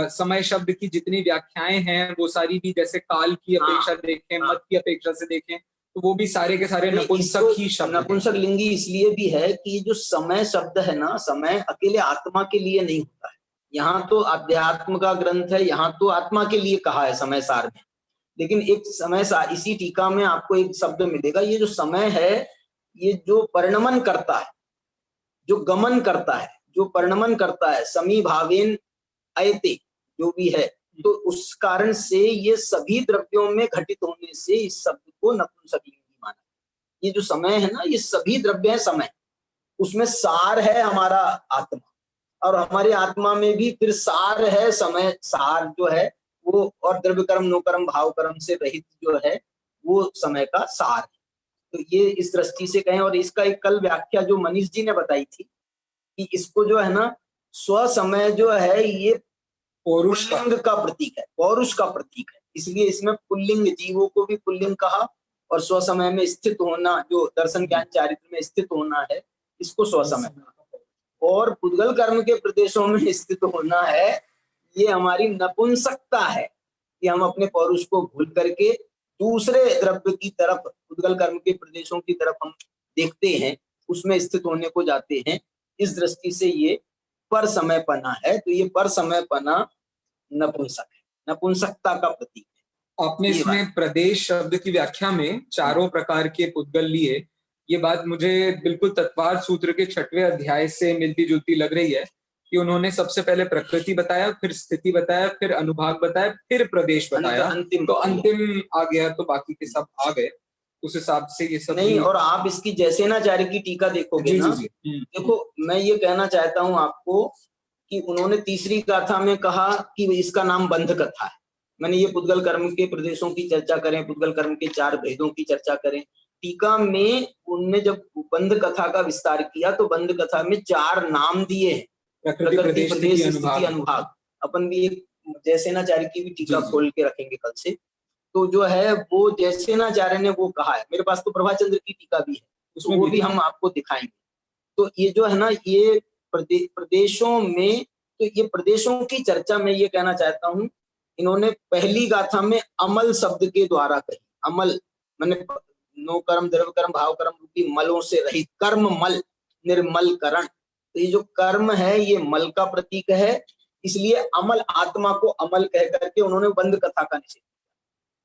समय शब्द की जितनी व्याख्याएं हैं वो सारी भी, जैसे काल की अपेक्षा देखें, मत की अपेक्षा से देखें, तो वो भी सारे के सारे नपुंसक ही शब्द। नपुंसक लिंगी इसलिए भी है कि जो समय शब्द है ना, समय अकेले आत्मा के लिए नहीं होता है। यहाँ तो अध्यात्म का ग्रंथ है, यहाँ तो आत्मा के लिए कहा है समय सार में, लेकिन एक समय सार इसी टीका में आपको एक शब्द मिलेगा। ये जो समय है, ये जो परिणमन करता है, जो गमन करता है, जो परिणमन करता है, समी भावेन अयते जो भी है, तो उस कारण से ये सभी द्रव्यों में घटित होने से इस शब्द को नपुंसक लिंगी माना। ये जो समय है ना, ये सभी द्रव्य है समय, उसमें सार है हमारा आत्मा, और हमारी आत्मा में भी फिर सार है समय, सार जो है वो, और द्रव्य कर्म नो कर्म भाव कर्म से रहित जो है वो समय का सार है। तो ये इस दृष्टि से कहें। और इसका एक कल व्याख्या जो मनीष जी ने बताई थी कि इसको जो है ना, स्व समय जो है ये पुल्लिंग का प्रतीक है, पौरुष का प्रतीक है, इसलिए इसमें पुल्लिंग, जीवों को भी पुल्लिंग कहा, और स्व समय में स्थित होना, जो दर्शन ज्ञान चारित्र में स्थित होना है, इसको स्व समय कहा। और पुद्गल कर्म के प्रदेशों में स्थित होना है, ये हमारी नपुंसकता है कि हम अपने पौरुष को भूल करके दूसरे द्रव्य की तरफ, पुद्गल कर्म के प्रदेशों की तरफ हम देखते हैं, उसमें स्थित होने को जाते हैं। इस दृष्टि से ये पर समय पना है, तो ये पर समय पना नपुंसक है, नपुंसकता का प्रतीक है। आपने इसमें प्रदेश शब्द की व्याख्या में चारों प्रकार के पुद्गल लिए, ये बात मुझे बिल्कुल तत्वार सूत्र के 6वें अध्याय से मिलती जुलती लग रही है कि उन्होंने सबसे पहले प्रकृति बताया, फिर स्थिति बताया, फिर अनुभाग बताया, फिर प्रदेश बताया, तो अंतिम आ गया, तो बाकी के सब आ गए। उस हिसाब से ये सब नहीं। और आप इसकी जैसेनाचार्य की टीका देखोगे ना, देखो मैं ये कहना चाहता हूं आपको कि उन्होंने तीसरी गाथा में कहा कि इसका नाम बंध कथा है। मैंने ये पुद्गल कर्म के प्रदेशों की चर्चा करें, पुद्गल कर्म के 4 भेदों की चर्चा करें, टीका में उनने जब बंध कथा का विस्तार किया तो बंध कथा में 4 नाम दिए हैं, प्रकृति प्रदेश स्थिति अनुभाग। अपन भी एक जैसेनाचार्य की भी टीका खोल के रखेंगे कल से, तो जो है वो जैसेनाचार्य ने वो कहा है। मेरे पास तो प्रभाचंद्र की टीका भी है, उसमें वो भी हम आपको दिखाएंगे। तो ये जो है ना, ये प्रदेशों में, तो ये प्रदेशों की चर्चा में ये कहना चाहता हूं, इन्होंने पहली गाथा में अमल शब्द के द्वारा कही। अमल माने नो कर्म द्रव्य कर्म भाव कर्म रूपी मलों से रहित, कर्म मल निर्मल करण। तो ये जो कर्म है ये मल का प्रतीक है, इसलिए अमल आत्मा को अमल कह करके उन्होंने बंध कथा का निषेध किया।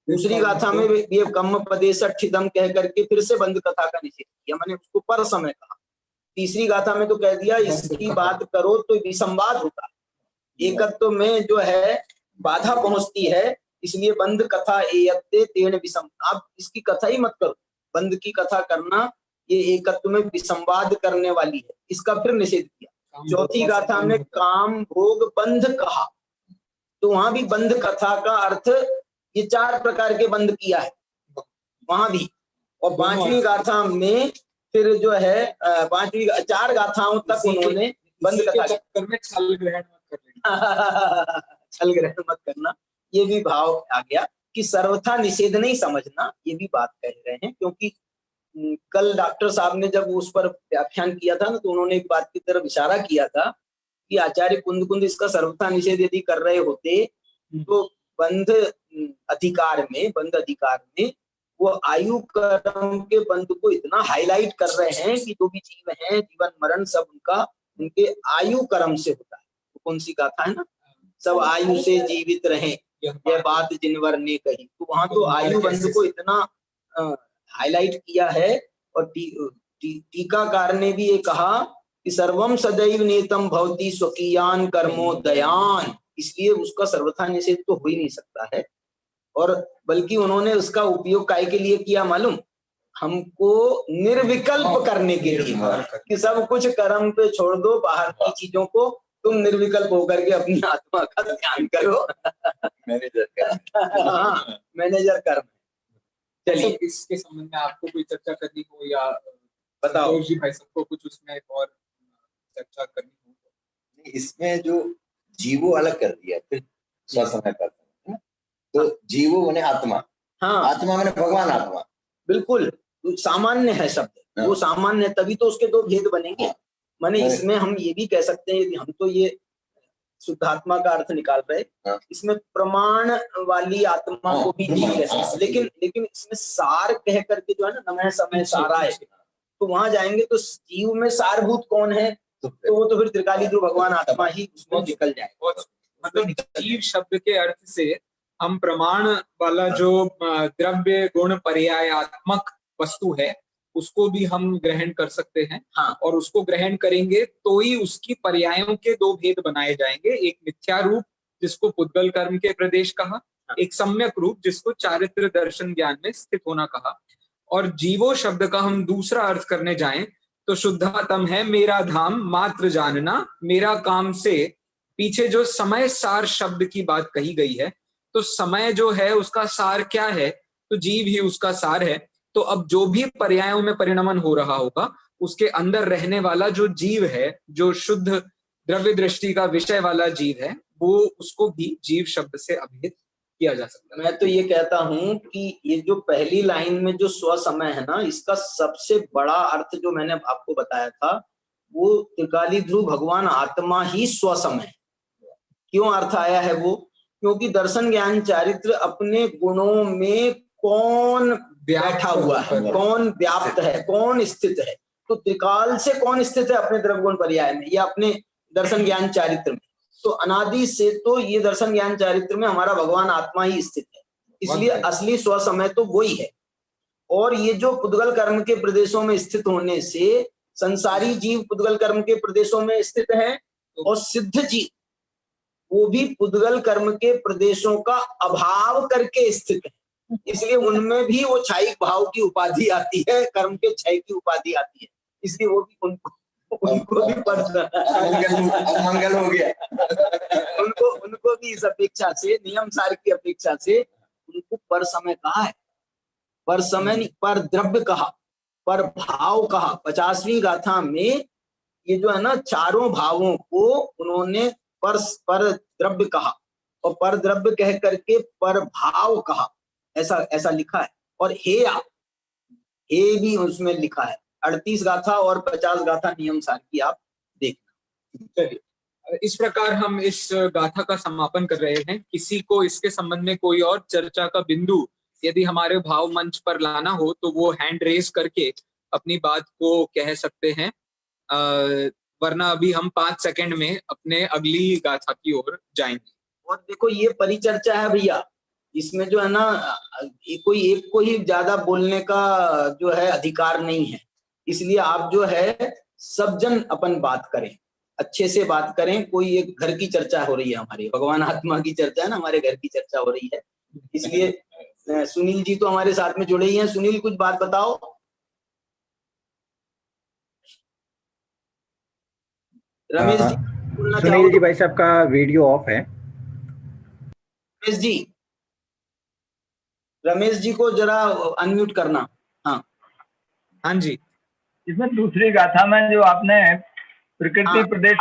दूसरी गाथा में ये कम पदेशम कह करके फिर से बंध कथा का निषेध किया, मैंने उसको पर समय कहा। तीसरी गाथा में तो कह दिया इसकी बात करो तो विसंवाद होता है, एकत्व में जो है बाधा पहुंचती है, इसलिए बंध कथा एयत्ते तेन विसम। आप इसकी कथा ही मत करो, बंध की कथा करना ये एकत्व में विसंवाद करने वाली है, इसका फिर निषेध किया। चौथी गाथा में काम भोग बंध कहा, तो वहां भी बंध कथा का अर्थ ये 4 प्रकार के बंध किया है वहां भी। और 5वीं गाथा में फिर जो है 5वीं 4 गाथाओं तक उन्होंने बंध कथा चक्कर में छल ग्रहण मत करना छल ग्रहण मत करना, ये भी भाव आ गया कि सर्वथा निषेध नहीं समझना, ये भी बात कह रहे हैं। क्योंकि कल डॉक्टर साहब ने जब उस पर व्याख्यान किया था ना, तो उन्होंने एक बात की तरफ इशारा किया था कि आचार्य कुंद इसका सर्वथा निषेध यदि कर रहे होते तो बंध अधिकार में वो आयु कर्म के बंध को इतना हाईलाइट कर रहे हैं कि जो भी जीव हैं जीवन मरण सब उनके आयु कर्म से होता है। तो कौन सी गाथा है ना, सब आयु से जीवित रहें यह बात जिनवर ने कही। तो वहां तो आयु बंध को इतना हाईलाइट किया है। और टीकाकार ने भी ये कहा कि सर्वम सदैव नेतम भवति स्वकीयान कर्मो दयान, इसलिए उसका सर्वथा निषेध तो हो ही नहीं सकता है। और बल्कि उन्होंने उसका उपयोग काय के लिए किया मालूम, हमको निर्विकल्प करने के लिए कि सब कुछ कर्म पे छोड़ दो, बाहर की चीजों को तुम निर्विकल्प होकर के अपनी आत्मा का ध्यान करो। मैनेजर कर्म। चलिए, इसके संबंध में आपको कोई चर्चा करनी हो या बताओ जी भाई सबको कुछ उसमें और चर्चा करनी हो? इसमें जो जीवो अलग कर दिया, फिर स्वसमय करते हैं, तो जीवो माने आत्मा, हाँ आत्मा माने भगवान आत्मा, बिल्कुल सामान्य है शब्द, वो सामान्य है, तभी तो उसके 2 भेद बनेंगे। माने इसमें हम ये भी कह सकते हैं, हम तो ये शुद्धात्मा का अर्थ निकाल रहे, इसमें प्रमाण वाली आत्मा को भी जीव कह सकते, लेकिन इसमें सार कह करके जो है ना, नमः समय सारा है, तो वहां जाएंगे तो जीव में सारभूत कौन है, तो वो तो फिर त्रिकालीध्रुव भगवान आत्मा ही उसमें निकल जाए। मतलब जीव शब्द के अर्थ से हम प्रमाण वाला जो द्रव्य गुण पर्यायात्मक वस्तु है उसको भी हम ग्रहण कर सकते हैं। हाँ। और उसको ग्रहण करेंगे तो ही उसकी पर्यायों के 2 भेद बनाए जाएंगे, एक मिथ्या रूप जिसको पुद्गल कर्म के प्रदेश कहा, हाँ। एक सम्यक रूप जिसको चारित्र दर्शन ज्ञान में स्थित होना कहा। और जीवो शब्द का हम दूसरा अर्थ करने जाएं तो शुद्धातम है मेरा धाम मात्र जानना मेरा काम से, पीछे जो समय सार शब्द की बात कही गई है, तो समय जो है उसका सार क्या है, तो जीव ही उसका सार है। तो अब जो भी पर्यायों में परिणमन हो रहा होगा उसके अंदर रहने वाला जो जीव है, जो शुद्ध द्रव्य दृष्टि का विषय वाला जीव है, वो उसको भी जीव शब्द से अभिहित किया जा सकता है। मैं तो ये कहता हूं कि ये जो पहली लाइन में जो स्व समय है ना, इसका सबसे बड़ा अर्थ जो मैंने आपको बताया था, वो त्रिकालीध्रुव भगवान आत्मा ही स्व समय। क्यों अर्थ आया है वो? क्योंकि दर्शन ज्ञान चारित्र अपने गुणों में कौन बैठा हुआ है, कौन व्याप्त है, कौन स्थित है। तो त्रिकाल से कौन स्थित है अपने द्रव्य गुण पर्याय में या अपने दर्शन ज्ञान चारित्र में? तो अनादि से तो ये दर्शन ज्ञान चारित्र में हमारा भगवान आत्मा ही स्थित है, इसलिए असली स्व समय तो वही है। और ये जो पुद्गल कर्म के प्रदेशों में स्थित होने से संसारी जीव पुद्गल कर्म के प्रदेशों में स्थित है, और सिद्ध जीव वो भी पुद्गल कर्म के प्रदेशों का अभाव करके स्थित है, इसलिए उनमें भी वो क्षयिक भाव की उपाधि आती है, कर्म के क्षय की उपाधि आती है, इसलिए वो भी उनको भी मंगल हो गया। उनको भी इस अपेक्षा से, नियम सार की अपेक्षा से उनको पर समय कहा है, पर समय नहीं, पर द्रव्य कहा, पर भाव कहा। 50वीं गाथा में ये जो है ना, चारों भावों को उन्होंने पर द्रव्य कहा, और पर द्रव्य कह करके पर भाव कहा, ऐसा लिखा है। और हे भी उसमें लिखा है। 38 गाथा और 50 गाथा नियम सार की आप देखना। चलिए, इस प्रकार हम इस गाथा का समापन कर रहे हैं। किसी को इसके संबंध में कोई और चर्चा का बिंदु यदि हमारे भाव मंच पर लाना हो तो वो हैंड रेस करके अपनी बात को कह सकते हैं, वरना अभी हम 5 सेकंड में अपने अगली गाथा की ओर जाएंगे। और देखो ये परिचर्चा है भैया, इसमें जो है ना, कोई एक को ही ज्यादा बोलने का जो है अधिकार नहीं है, इसलिए आप जो है सब जन अपन बात करें, अच्छे से बात करें। कोई एक घर की चर्चा हो रही है हमारी, भगवान आत्मा की चर्चा है ना, हमारे घर की चर्चा हो रही है, इसलिए सुनील जी तो हमारे साथ में जुड़े ही हैं। सुनील कुछ बात बताओ। रमेश जी, सुनील जी भाई साहब का वीडियो ऑफ है। रमेश जी को जरा अनम्यूट करना। हाँ हाँ जी। इसमें दूसरी गाथा में जो आपने प्रकृति प्रदेश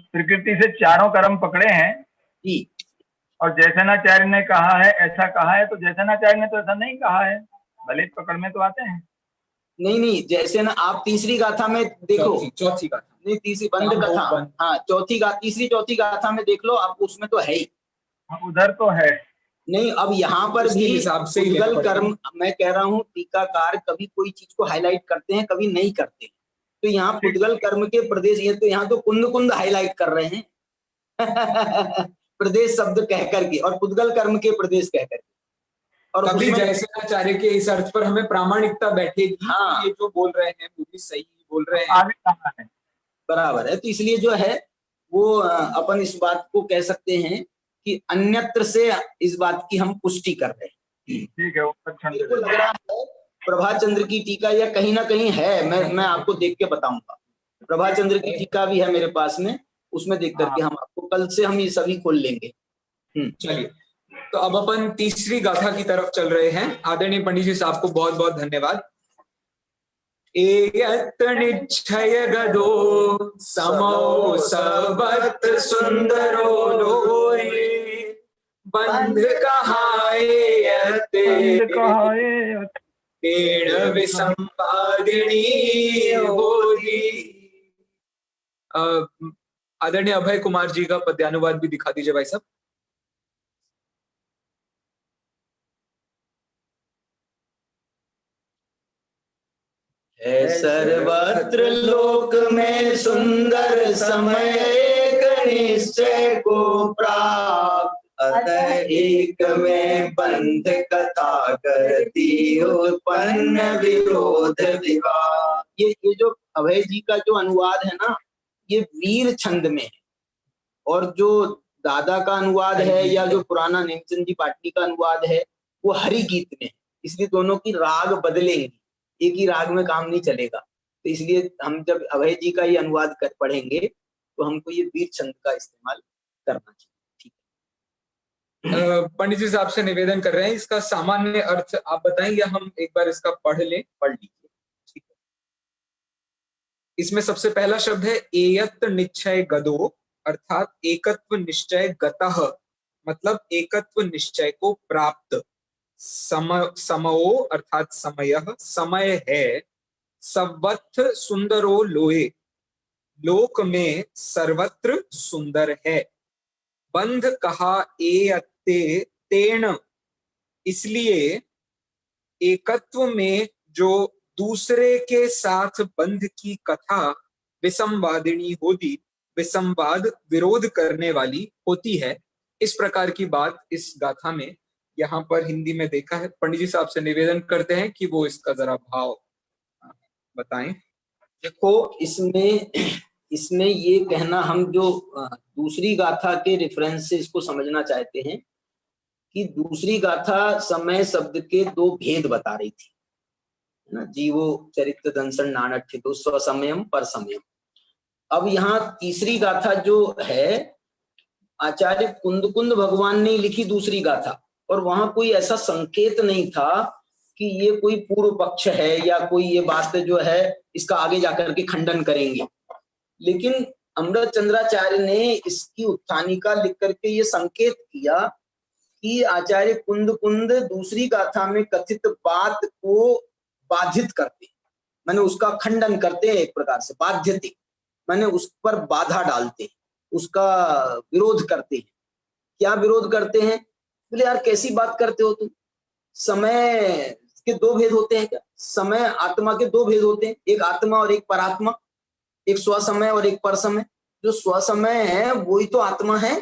प्रकृति से चारों कर्म पकड़े हैं जी, और जैसनाचार्य ने कहा है ऐसा कहा है, तो जैसनाचार्य ने तो ऐसा नहीं कहा है, भले पकड़ में तो आते हैं। नहीं, जैसे ना आप तीसरी गाथा में देखो, चौथी गाथा नहीं तीसरी बंद कथा, हाँ तीसरी चौथी गाथा में देख लो आप, उसमें तो है ही। उधर तो है नहीं, अब यहाँ पर भी हिसाब से ही पुद्गल कर्म, मैं कह रहा हूँ टीकाकार कभी कोई चीज को हाईलाइट करते हैं, कभी नहीं करते। तो यहाँ पुद्गल कर्म के प्रदेश, ये तो यहाँ तो कुंद हाईलाइट कर रहे हैं प्रदेश शब्द कह करके, और पुद्गल कर्म के प्रदेश कह करके। और कभी जैसनाचार्य के इस अर्थ पर हमें प्रामाणिकता बैठेगी। हाँ, ये जो बोल रहे हैं वो भी सही बोल रहे हैं, आगे कहा है बराबर है। तो इसलिए जो है वो अपन इस बात को कह सकते हैं कि अन्यत्र से इस बात की हम पुष्टि कर रहे हैं। ठीक है, मेरे को लग रहा है प्रभाचंद्र की टीका या कहीं ना कहीं है, मैं आपको देख के बताऊंगा। प्रभाचंद्र की टीका भी है मेरे पास में, उसमें देख करके हम आपको कल से हम ये सभी खोल लेंगे। चलिए, तो अब अपन तीसरी गाथा की तरफ चल रहे हैं। आदरणीय पंडित जी साहब को बहुत बहुत धन्यवाद। एयत निश्चय गदो समो सबत सुंदरो लोए, बंध कहायते तेण विसंवादिनी होगी। आदरणीय अभय कुमार जी का पद्यानुवाद भी दिखा दीजिए भाई साहब। है सर्वत्र लोक में सुंदर समय, एक निश्चय को प्राप्त, अतः एक में बंध कथा करती उत्पन्न विरोध विवाद। ये जो अभय जी का जो अनुवाद है ना, ये वीर छंद में है, और जो दादा का अनुवाद है या जो पुराना नेमचंद जी पाटनी का अनुवाद है वो हरि गीत में है। इसलिए दोनों की राग बदलेंगी, एक ही राग में काम नहीं चलेगा। तो इसलिए हम जब अभय जी का ये अनुवाद कर पढ़ेंगे तो हमको ये वीर छंद का इस्तेमाल करना चाहिए। ठीक है, पंडित जी साहब से निवेदन कर रहे हैं, इसका सामान्य अर्थ आप बताएं या हम एक बार इसका पढ़ लीजिए। ठीक है, इसमें सबसे पहला शब्द है एयत निश्चय गदो, अर्थात एकत्व निश्चय गतः, मतलब एकत्व निश्चय को प्राप्त। समो अर्थात समय है। सर्वत्र सुंदरो लोए, लोक में सर्वत्र सुंदर है। बंध कहा एयते तेण, इसलिए एकत्व में जो दूसरे के साथ बंध की कथा विसंवादिनी होती, विसंवाद विरोध करने वाली होती है। इस प्रकार की बात इस गाथा में यहाँ पर हिंदी में देखा है। पंडित जी साहब से निवेदन करते हैं कि वो इसका जरा भाव बताएं। देखो, इसमें ये कहना, हम जो दूसरी गाथा के रेफरेंस से इसको समझना चाहते हैं कि दूसरी गाथा समय शब्द के दो भेद बता रही थी ना, जीवो चरित्र दंसन नानठितो स्वसमयम पर समयम। अब यहाँ तीसरी गाथा जो है, आचार्य कुंद भगवान ने लिखी दूसरी गाथा, और वहां कोई ऐसा संकेत नहीं था कि ये कोई पूर्व पक्ष है या कोई ये बात जो है इसका आगे जाकर के खंडन करेंगे। लेकिन अमृत चंद्राचार्य ने इसकी उत्थानिका लिख करके ये संकेत किया कि आचार्य कुंद दूसरी गाथा में कथित बात को बाधित करते, माने उसका खंडन करते हैं, एक प्रकार से बाध्यते, माने उस पर बाधा डालते, उसका विरोध करते हैं। क्या विरोध करते हैं? बोले यार कैसी बात करते हो तुम, समय के दो भेद होते हैं क्या? समय आत्मा के दो भेद होते हैं, एक आत्मा और एक परात्मा, एक स्वसमय और एक पर समय। जो स्वसमय है वही तो आत्मा है,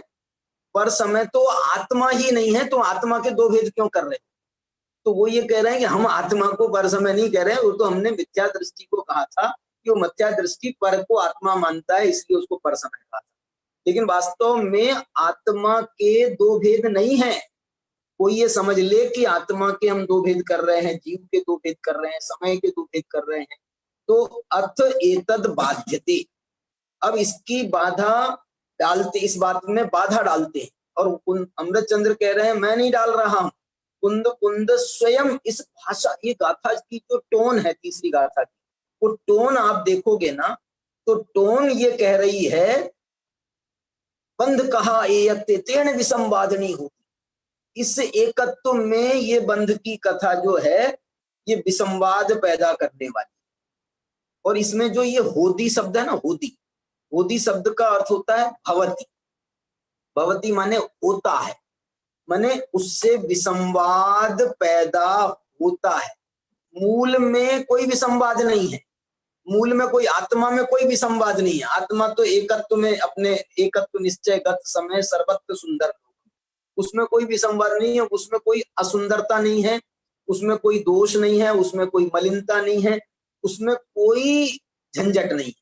पर समय तो आत्मा ही नहीं है, तो आत्मा के दो भेद क्यों कर रहे हैं? तो वो ये कह रहे हैं कि हम आत्मा को पर समय नहीं कह रहे हैं, वो तो हमने मिथ्या दृष्टि को कहा था कि वो मिथ्या दृष्टि पर को आत्मा मानता है, इसलिए उसको पर समय कहा था। लेकिन वास्तव में आत्मा के दो भेद नहीं है। कोई ये समझ ले कि आत्मा के हम दो भेद कर रहे हैं, जीव के दो भेद कर रहे हैं, समय के दो भेद कर रहे हैं, तो अर्थ एतद बाध्यते। अब इसकी बाधा डालते, इस बात में बाधा डालते हैं और अमृत चंद्र कह रहे हैं मैं नहीं डाल रहा हूं, कुंद कुंद स्वयं। इस भाषा, ये गाथा की जो टोन है तीसरी गाथा की, वो टोन आप देखोगे ना तो टोन ये कह रही है बंध कहा एयत्ते तेन विसंवादनी होती। इस एकत्व में ये बंध की कथा जो है ये विसंवाद पैदा करने वाली। और इसमें जो ये होदी शब्द है ना, होदी, होदी शब्द का अर्थ होता है भवती। भवती माने होता है, माने उससे विसंवाद पैदा होता है। मूल में कोई विसंवाद नहीं है, मूल में कोई, आत्मा में कोई विसंवाद नहीं है। आत्मा तो एकत्व में, अपने एकत्व निश्चय गत समय सर्वत्र सुंदर, उसमें कोई विसंवाद नहीं है, उसमें कोई असुंदरता नहीं है, उसमें कोई दोष नहीं है, उसमें कोई मलिनता नहीं है, उसमें कोई झंझट नहीं।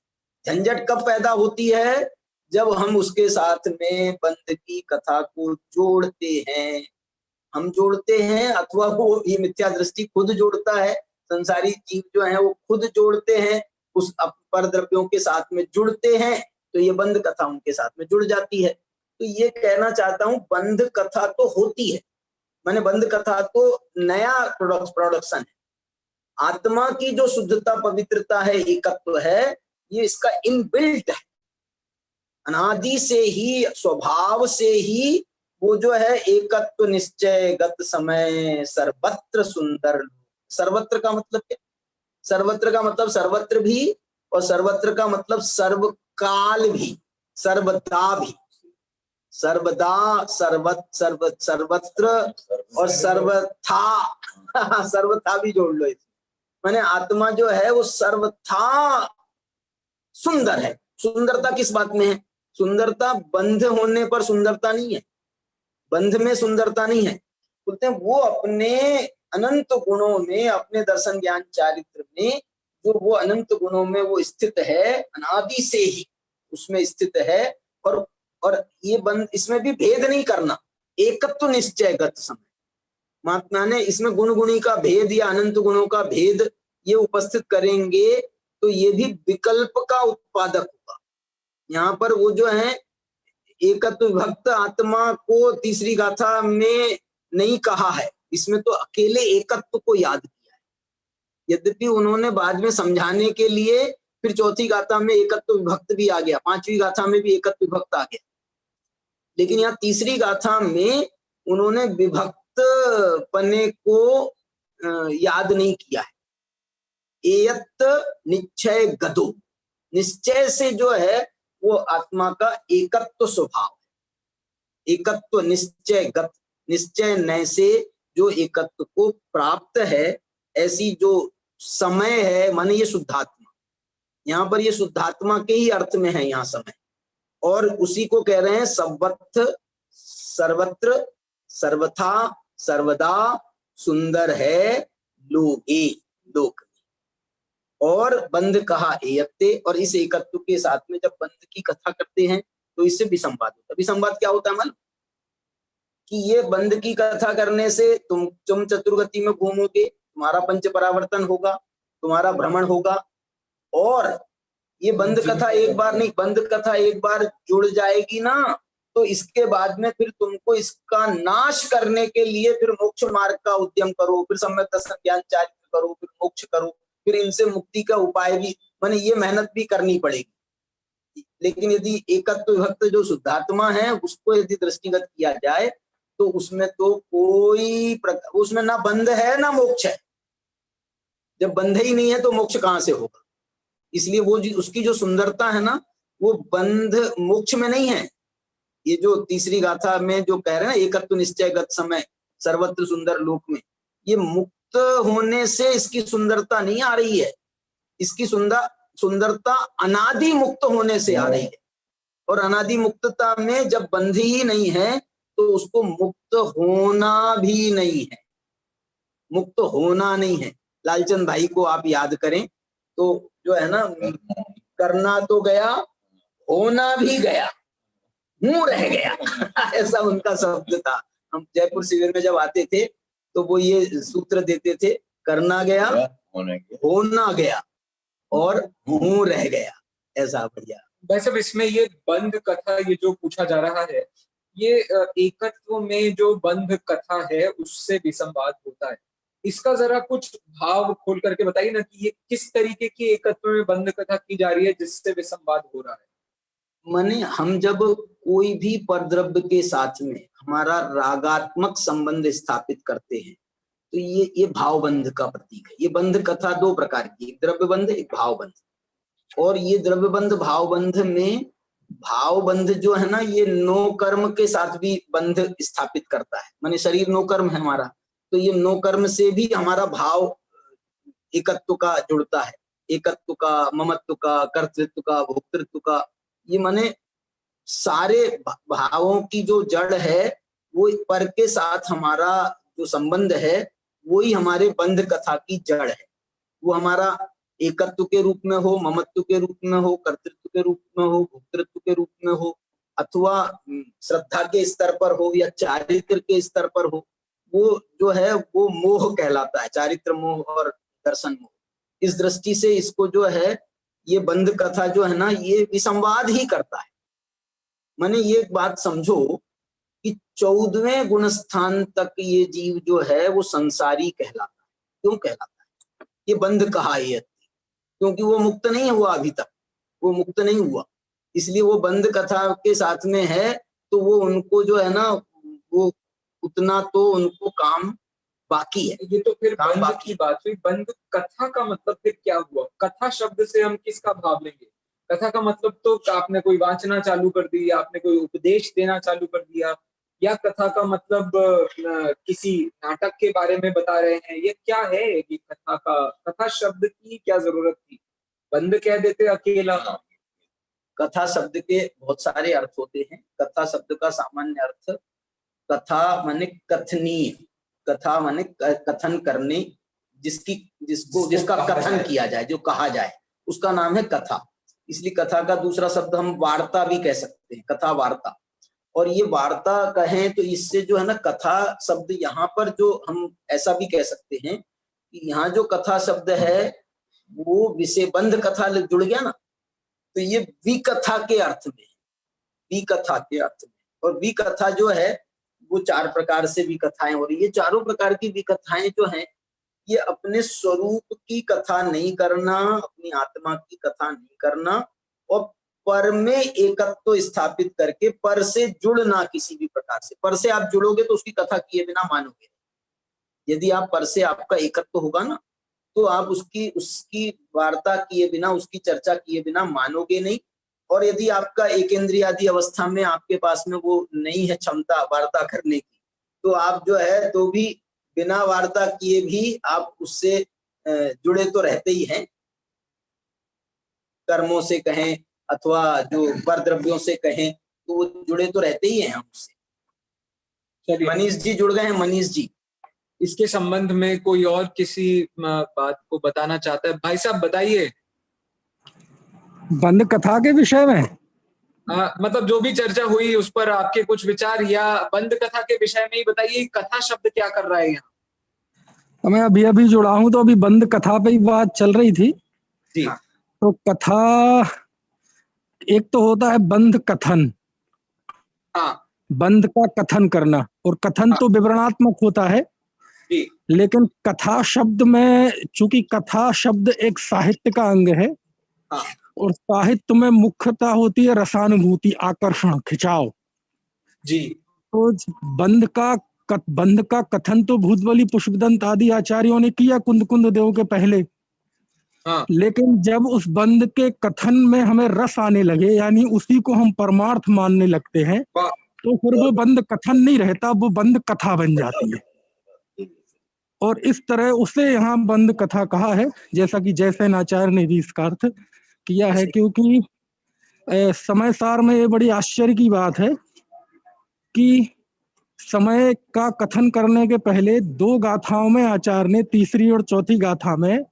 झंझट कब पैदा होती है? जब हम उसके साथ में बंध की कथा को जोड़ते हैं। हम जोड़ते हैं अथवा वो, ये मिथ्या दृष्टि खुद जोड़ता है, संसारी जीव जो है वो खुद जोड़ते हैं, उस पर द्रव्यों के साथ में जुड़ते हैं, तो ये बंध कथा उनके साथ में जुड़ जाती है। तो ये कहना चाहता हूं बंध कथा तो होती है, माने बंध कथा तो नया प्रोडक्शन है। आत्मा की जो शुद्धता पवित्रता है, एकत्व है, ये इसका इनबिल्ट है। अनादि से ही, स्वभाव से ही वो जो है एकत्व निश्चय गत समय सर्वत्र सुंदर। सर्वत्र का मतलब क्या? सर्वत्र का मतलब सर्वत्र भी, और सर्वत्र का मतलब सर्वकाल भी, सर्वदा भी, सर्वदा, सर्वत्र और सर्वथा। सर्वथा भी जोड़ लो। माने आत्मा जो है वो सर्वथा सुंदर है। सुंदरता किस बात में है? सुंदरता बंध होने पर सुंदरता नहीं है, बंध में सुंदरता नहीं है। बोलते हैं वो अपने अनंत गुणों में, अपने दर्शन ज्ञान चारित्र में जो वो अनंत गुणों में वो स्थित है, अनादि से ही उसमें स्थित है। और ये बंध, इसमें भी भेद नहीं करना, एकत्व निश्चय गत समय। महात्मा ने इसमें गुण गुणी का भेद या अनंत गुणों का भेद ये उपस्थित करेंगे तो ये भी विकल्प का उत्पादक होगा। यहाँ पर वो जो है एकत्व विभक्त आत्मा को तीसरी गाथा में नहीं कहा है, इसमें तो अकेले एकत्व को याद किया है। यद्यपि उन्होंने बाद में समझाने के लिए फिर चौथी गाथा में एकत्व विभक्त भी आ गया, पांचवी गाथा में भी एकत्व विभक्त आ गया, लेकिन यहाँ तीसरी गाथा में उन्होंने विभक्त पने को याद नहीं किया है। एयत निश्चय गदो, निश्चय से जो है वो आत्मा का एकत्व स्वभाव है। एकत्व निश्चय गत, निश्चय नय से जो एकत्व को प्राप्त है, ऐसी जो समय है, माने ये शुद्धात्मा। यहाँ पर ये शुद्धात्मा के ही अर्थ में है यहाँ समय, और उसी को कह रहे हैं सर्वत्र, सर्वत्र, सर्वथा, सर्वदा सुंदर है लोके, लोक। और बंध कहा एयत्ते, और इस एकत्व के साथ में जब बंध की कथा करते हैं तो इससे विसंवाद होता है। विसंवाद क्या होता है? मालूम? कि ये बंध की कथा करने से तुम चतुर्गति में घूमोगे, तुम्हारा पंच परावर्तन होगा, तुम्हारा भ्रमण होगा, और ये बंध कथा एक बार नहीं, बंध कथा एक बार जुड़ जाएगी ना तो इसके बाद में फिर तुमको इसका नाश करने के लिए फिर मोक्ष मार्ग का उद्यम करो, फिर सम्यक दर्शन ज्ञान चारित्र करो, फिर मोक्ष करो, फिर इनसे मुक्ति का उपाय भी, माने ये मेहनत भी करनी पड़ेगी। लेकिन यदि एकत्व विभक्त जो शुद्धात्मा है उसको यदि दृष्टिगत किया जाए तो उसमें तो कोई उसमें ना बंध है ना मोक्ष है। जब बंध ही नहीं है तो मोक्ष कहाँ से होगा? इसलिए वो उसकी जो सुंदरता है ना वो बंध मोक्ष में नहीं है। ये जो तीसरी गाथा में जो कह रहे हैं एकत्व निश्चय गत समय सर्वत्र सुंदर लोक में, ये मुक्त होने से इसकी सुंदरता नहीं आ रही है, इसकी सुंदरता अनादि मुक्त होने से आ रही है। और अनादि मुक्तता में जब बंध ही नहीं है तो उसको मुक्त होना भी नहीं है, मुक्त होना नहीं है। लालचंद भाई को आप याद करें तो जो है ना, करना तो गया, होना भी गया, हूं रह गया ऐसा उनका शब्द था। हम जयपुर शिविर में जब आते थे तो वो ये सूत्र देते थे, करना गया, होना गया और हूं रह गया। ऐसा बढ़िया। भाई साहब, इसमें ये बंध कथा ये जो पूछा जा रहा है, ये एकत्व में जो बंध कथा है उससे विसंवाद होता है, इसका जरा कुछ भाव खोल करके बताइए ना कि ये किस तरीके की एकत्व में बंध कथा की जा रही है जिससे विसंवाद हो रहा है। माने हम जब कोई भी परद्रव्य के साथ में हमारा रागात्मक संबंध स्थापित करते हैं तो ये भावबंध का प्रतीक है। ये बंध कथा दो प्रकार की, एक द्रव्य बंध, एक भावबंध। और ये द्रव्य बंध भावबंध में भावबंध जो है ना, ये नो कर्म के साथ भी बंध स्थापित करता है। माने शरीर नो कर्म है हमारा, तो ये नो कर्म से भी हमारा भाव एकत्व का जुड़ता है, एकत्व का, ममत्व का, कर्तृत्व का, भोक्तृत्व का। ये माने सारे भावों की जो जड़ है वो पर के साथ हमारा जो संबंध है वही हमारे बंध कथा की जड़ है। वो हमारा एकत्व के रूप में हो, ममत्व के रूप में हो, कर्तृत्व के रूप में हो, भोक्तृत्व के रूप में हो, अथवा श्रद्धा के स्तर पर हो या चारित्र के स्तर पर हो, वो जो है वो मोह कहलाता है, चारित्र मोह और दर्शन मोह। इस दृष्टि से इसको जो है ये बंध कथा जो है ना, ये विसंवाद ही करता है। माने ये बात समझो कि 14वें गुण स्थान तक ये जीव जो है वो संसारी कहलाता है। क्यों कहलाता है? ये बंध कहा है क्योंकि वो मुक्त नहीं हुआ, अभी तक वो मुक्त नहीं हुआ, इसलिए वो बंध कथा के साथ में है। तो वो उनको जो है ना, वो उतना तो उनको काम बाकी है। ये तो फिर बंध की बात हुई। बंध कथा का मतलब फिर क्या हुआ? कथा शब्द से हम किसका भाव लेंगे? कथा का मतलब तो आपने कोई वाचना चालू कर दी, आपने कोई उपदेश देना चालू कर दिया, या कथा का मतलब किसी नाटक के बारे में बता रहे हैं, ये क्या है? कि कथा का, कथा शब्द की क्या जरूरत थी? बंध कह देते अकेला। कथा शब्द के बहुत सारे अर्थ होते हैं। कथा शब्द का सामान्य अर्थ कथा माने कथनीय, कथा माने कथन करने, जिसका कथन किया जाए, जो कहा जाए, उसका नाम है कथा। इसलिए कथा का दूसरा शब्द हम वार्ता भी कह सकते हैं, कथा वार्ता। और ये वार्ता कहें तो इससे जो है ना, कथा शब्द यहाँ पर जो हम ऐसा भी कह सकते हैं कि यहाँ जो कथा शब्द है वो विषय बंध कथा जुड़ गया ना, तो ये विकथा के अर्थ में, विकथा के अर्थ में। और विकथा जो है वो 4 प्रकार से विकथाएं हो रही है। चारों प्रकार की विकथाएं जो हैं ये अपने स्वरूप की कथा नहीं करना, अपनी आत्मा की कथा नहीं करना, और पर में एकत्व स्थापित करके पर से जुड़ना किसी भी प्रकार से। पर से आप जुड़ोगे तो उसकी कथा किए बिना मानोगे। यदि आप पर से आपका एकत्व होगा ना, तो आप उसकी वार्ता किए बिना, उसकी चर्चा किए बिना मानोगे नहीं। और यदि आपका एकेंद्रियादि अवस्था में आपके पास में वो नहीं है क्षमता वार्ता करने की, तो आप जो है तो भी बिना वार्ता किए भी आप उससे जुड़े तो रहते ही हैं, कर्मों से कहें अथवा जो परद्रव्यों से कहें, तो वो जुड़े तो रहते ही हैं हमसे। मनीष जी जुड़ गए हैं, मनीष जी। इसके संबंध में कोई और किसी बात को बताना चाहता है? भाई साहब बताइए। बंध कथा के विषय में मतलब जो भी चर्चा हुई उस पर आपके कुछ विचार, या बंध कथा के विषय में ही बताइए, कथा शब्द क्या कर रहा है यहाँ? मैं अभी जुड़ा हूं, तो अभी बंध कथा पे ही बात चल रही थी जी। तो कथा एक तो होता है बंध कथन, हाँ, बंध का कथन करना, और कथन तो विवरणात्मक होता है जी। लेकिन कथा शब्द में, चूंकि कथा शब्द एक साहित्य का अंग है, हाँ, और साहित्य में मुख्यतः होती है रसानुभूति, आकर्षण, खिंचाव जी। तो बंध का कथन तो भूतबली, पुष्पदंत आदि आचार्यों ने किया कुंद देव के पहले। हाँ। लेकिन जब उस बंध के कथन में हमें रस आने लगे, यानी उसी को हम परमार्थ मानने लगते हैं, तो फिर वो बंध कथन नहीं रहता, वो बंध कथा बन जाती है। और इस तरह उसे यहाँ बंध कथा कहा है, जैसा कि जयसेन आचार्य ने भी इसका अर्थ किया है। क्योंकि समय सार में ये बड़ी आश्चर्य की बात है कि समय का कथन करने के पहले 2 गाथाओं में आचार्य ने, तीसरी और चौथी गाथा में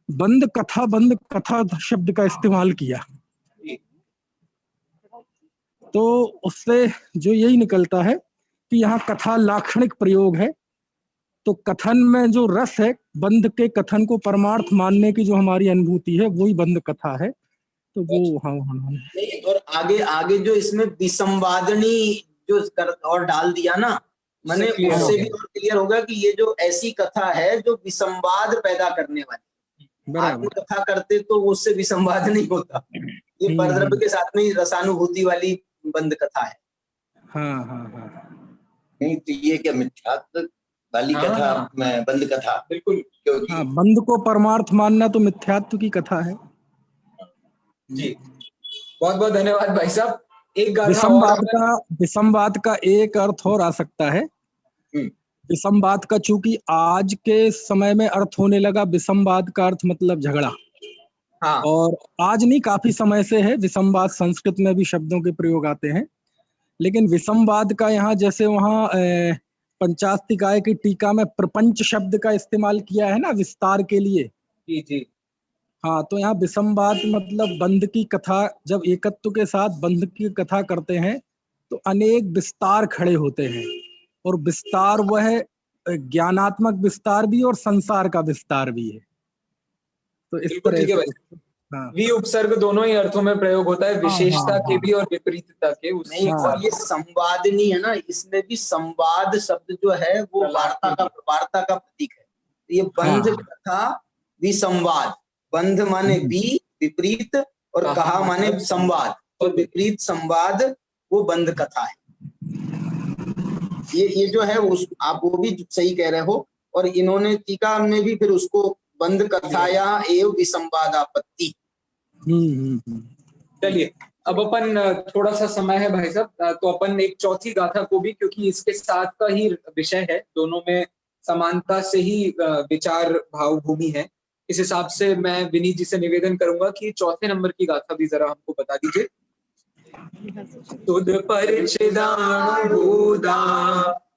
बंध कथा शब्द का इस्तेमाल किया। तो उससे जो यही निकलता है कि यहाँ कथा लाक्षणिक प्रयोग है। तो कथन में जो रस है, बंध के कथन को परमार्थ मानने की जो हमारी अनुभूति है, वही बंध कथा है। तो वो हाँ। और आगे जो इसमें विसंवादनी जो कर और डाल दिया ना, मैंने उससे भी और क्लियर होगा कि ये जो ऐसी कथा है जो विसंवाद पैदा करने वाली। आत्मकथा करते तो उससे विसंवाद नहीं होता, ये परद्रव्य के साथ में रसानुभूति वाली बंद कथा है। नहीं तो ये क्या मिथ्यात्व वाली कथा, बंद कथा? बिल्कुल, क्योंकि बंद को परमार्थ मानना तो मिथ्यात्व की कथा है जी। बहुत बहुत धन्यवाद भाई साहब। एक विसंवाद का एक अर्थ और आ सकता है। विसंवाद का चूंकि आज के समय में अर्थ होने लगा, विसंवाद का अर्थ मतलब झगड़ा। और आज नहीं, काफी समय से है विसंवाद, संस्कृत में भी शब्दों के प्रयोग आते हैं। लेकिन विसंवाद का यहाँ जैसे वहाँ पंचास्तिकाय की टीका में प्रपंच शब्द का इस्तेमाल किया है ना विस्तार के लिए। जी जी। हाँ, तो यहाँ विसंवाद मतलब बंध की कथा, जब एकत्व के साथ बंध की कथा करते हैं तो अनेक विस्तार खड़े होते हैं, और विस्तार वह ज्ञानात्मक विस्तार भी और संसार का विस्तार भी है। तो इस तरह से वि उपसर्ग दोनों ही अर्थों में प्रयोग होता है, विशेषता के भी और विपरीतता के। नहीं, और ये संवाद नहीं है ना, इसमें भी संवाद शब्द जो है वो वार्ता का प्रतीक है। ये बंध कथा विसंवाद, बंध माने विपरीत और कहा माने संवाद, और विपरीत संवाद वो बंध कथा है। ये जो है आप वो भी सही कह रहे हो, और इन्होंने टीका में भी फिर उसको बंध कथाया एवं विसंवादापत्ति। चलिए, अब अपन थोड़ा सा समय है भाई साहब, तो अपन एक चौथी गाथा को भी, क्योंकि इसके साथ का ही विषय है, दोनों में समानता से ही विचार भाव भूमि है, इस हिसाब से मैं विनीत जी से निवेदन करूंगा कि चौथे नंबर की गाथा भी जरा हमको बता दीजिए। तुद परिचिदानुभूदा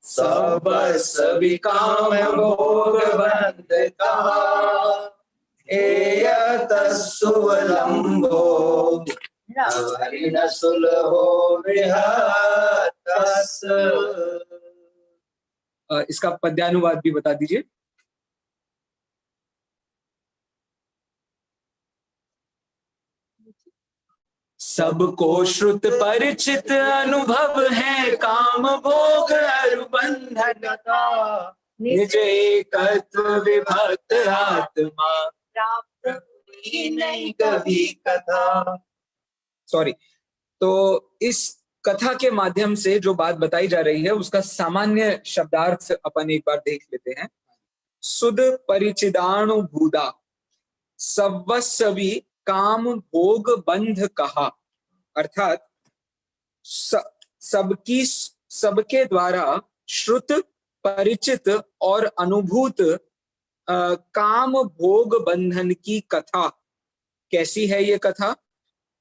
सभी काम भोग बंध कहा, एयत सुवलंबो नवरिन सुलभो बृहत्तस्। इसका पद्यानुवाद भी बता दीजिए। सबको श्रुत परिचित अनुभव है काम भोग बंधन का, निज एकत्व विभक्त आत्मा प्राप्त हुई नहीं कभी कथा। सॉरी, तो इस कथा के माध्यम से जो बात बताई जा रही है उसका सामान्य शब्दार्थ अपन एक बार देख लेते हैं। सुद परिचिदानुभूदा सवस्वी काम भोग बंध कहा, अर्थात सबके द्वारा श्रुत परिचित और अनुभूत काम भोग बंधन की कथा। कैसी है ये कथा?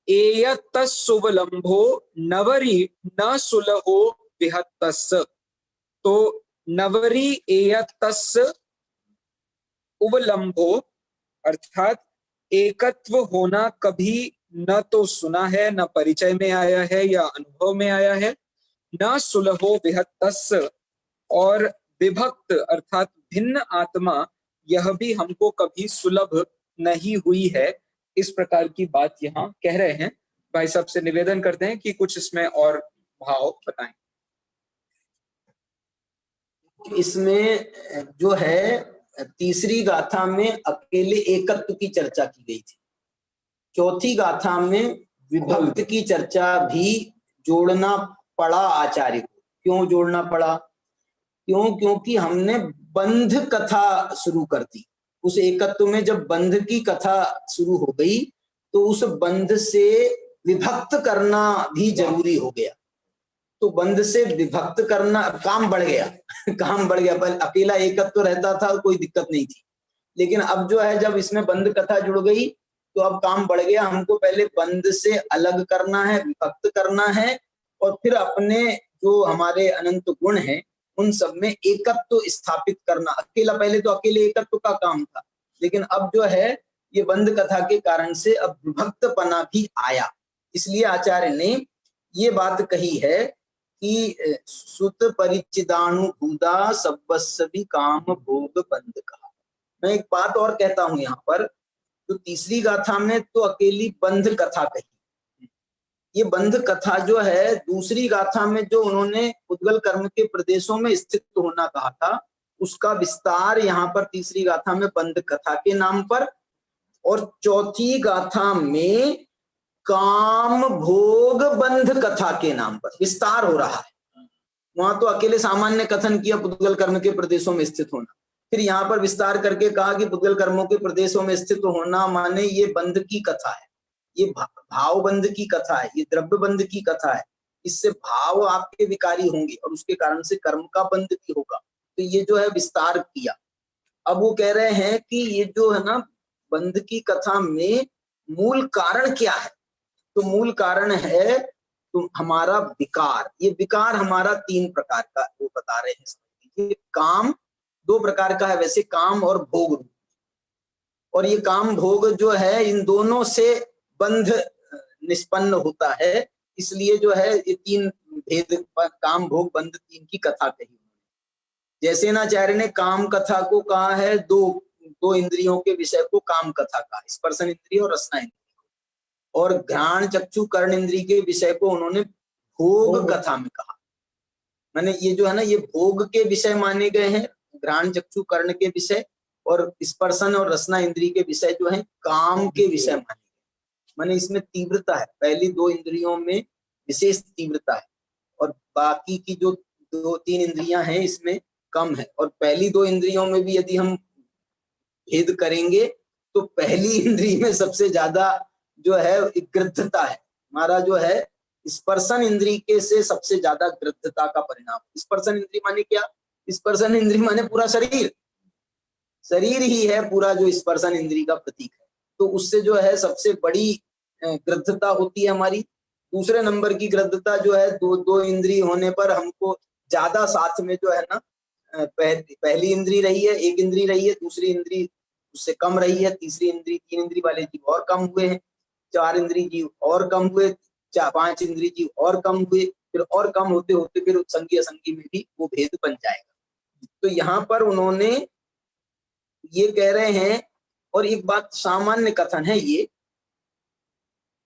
एयतस्सुवलंभो नवरी न सुलहो विहत्तस्। तो नवरी एयतस् उवलंभो अर्थात एकत्व होना कभी न तो सुना है, न परिचय में आया है या अनुभव में आया है। न सुलहो विहत्तस्, और विभक्त अर्थात भिन्न आत्मा यह भी हमको कभी सुलभ नहीं हुई है। इस प्रकार की बात यहाँ कह रहे हैं। भाई साहब से निवेदन करते हैं कि कुछ इसमें और भाव बताएं। इसमें जो है तीसरी गाथा में अकेले एकत्व की चर्चा की गई थी, चौथी गाथा में विभक्त की चर्चा भी जोड़ना पड़ा आचार्य को। क्यों जोड़ना पड़ा? क्योंकि हमने बंध कथा शुरू कर दी। उस एकत्व में जब बंध की कथा शुरू हो गई तो उस बंध से विभक्त करना भी जरूरी हो गया। तो बंध से विभक्त करना, काम बढ़ गया काम बढ़ गया। पर अकेला एकत्व रहता था, कोई दिक्कत नहीं थी, लेकिन अब जो है जब इसमें बंध कथा जुड़ गई तो अब काम बढ़ गया। हमको पहले बंध से अलग करना है, विभक्त करना है, और फिर अपने जो हमारे अनंत गुण हैं उन सब में एकत्व स्थापित करना। अकेला, पहले तो अकेले एकत्व का काम था, लेकिन अब जो है ये बंध कथा के कारण से अब विभक्तपना भी आया। इसलिए आचार्य ने ये बात कही है कि सुत परिचिदानुभूता सवस्वी काम भोग बंध कहा। मैं एक बात और कहता हूं यहाँ पर, तो तीसरी गाथा में तो अकेली बंध कथा कही, ये बंध कथा जो है दूसरी गाथा में जो उन्होंने उद्गल कर्म के प्रदेशों में स्थित होना कहा था, उसका विस्तार यहाँ पर तीसरी गाथा में बंध कथा के नाम पर, और चौथी गाथा में काम भोग बंध कथा के नाम पर विस्तार हो रहा है। वहां तो अकेले सामान्य कथन किया पुद्गल कर्म के प्रदेशों में स्थित होना, फिर यहाँ पर विस्तार करके कहा कि पुद्गल कर्मों के प्रदेशों में स्थित होना माने ये बंध की कथा है, ये भाव बंध की कथा है, ये द्रव्य बंध की कथा है, इससे भाव आपके विकारी होंगे और उसके कारण से कर्म का बंध भी होगा। तो ये जो है विस्तार किया। अब वो कह रहे हैं कि ये जो है ना बंध की कथा में मूल कारण क्या है, तो मूल कारण है तो हमारा विकार। ये विकार हमारा 3 प्रकार का वो बता रहे हैं। काम 2 प्रकार का है वैसे, काम और भोग रूप, और ये काम भोग जो है इन दोनों से बंध निष्पन्न होता है, इसलिए जो है ये 3 भेद काम भोग बंध 3 की कथा कही। जैसे नाचार्य ने काम कथा को कहा है दो इंद्रियों के विषय को काम कथा का, स्पर्शन इंद्रिय और रसना इंद्रिय, और घ्राण चक्षु कर्ण इंद्रिय के विषय को उन्होंने भोग कथा में कहा। माने ये जो है ना ये भोग के विषय माने गए हैं, घ्राण चक्षु कर्ण के विषय, और स्पर्शन और रसना इंद्रिय के विषय जो है काम के विषय माने गए। माने इसमें तीव्रता है, पहली 2 इंद्रियों में विशेष तीव्रता है और बाकी की जो 2-3 इंद्रियां हैं इसमें कम है। और पहली 2 इंद्रियों में भी यदि हम भेद करेंगे तो पहली इंद्रिय में सबसे ज्यादा जो है गृद्धता है। हमारा जो है स्पर्शन इंद्रिय के से सबसे ज्यादा गृद्धता का परिणाम। स्पर्शन इंद्रिय माने क्या? स्पर्शन इंद्रिय माने पूरा शरीर, शरीर ही है पूरा जो स्पर्शन इंद्रिय का प्रतीक है, तो उससे जो है सबसे बड़ी गृद्धता होती है हमारी। दूसरे नंबर की गृद्धता जो है 2 इंद्रिय होने पर हमको ज्यादा साथ में जो है ना पहली इंद्रिय रही है, 1 इंद्रिय रही है, दूसरी इंद्रिय उससे कम रही है, तीसरी इंद्रिय 3 इंद्रिय वाले जीव और कम हुए हैं, 4 इंद्रिय जीव और कम हुए, 5 इंद्रिय जीव और कम हुए, फिर और कम होते होते फिर संगी असंगी में भी वो भेद बन जाएगा। तो यहाँ पर उन्होंने ये कह रहे हैं, और एक बात सामान्य कथन है ये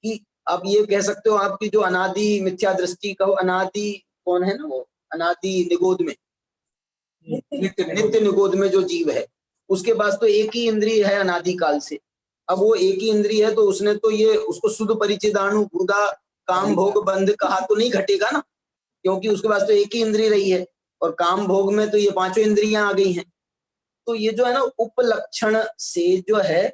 कि अब ये कह सकते हो आपकी जो अनादि मिथ्या दृष्टि कहो, अनादि कौन है ना वो अनादि निगोद में नित्य निगोद में जो जीव है उसके पास तो एक ही इंद्रिय है अनादि काल से। अब वो एक ही इंद्रिय है तो उसने तो ये उसको शुद्ध परिचिदाणु भूदा काम भोग बंध कहा तो नहीं घटेगा ना, क्योंकि उसके पास तो एक ही इंद्रिय रही है और काम भोग में तो ये 5 इंद्रियां आ गई हैं। तो ये जो है ना उपलक्षण से जो है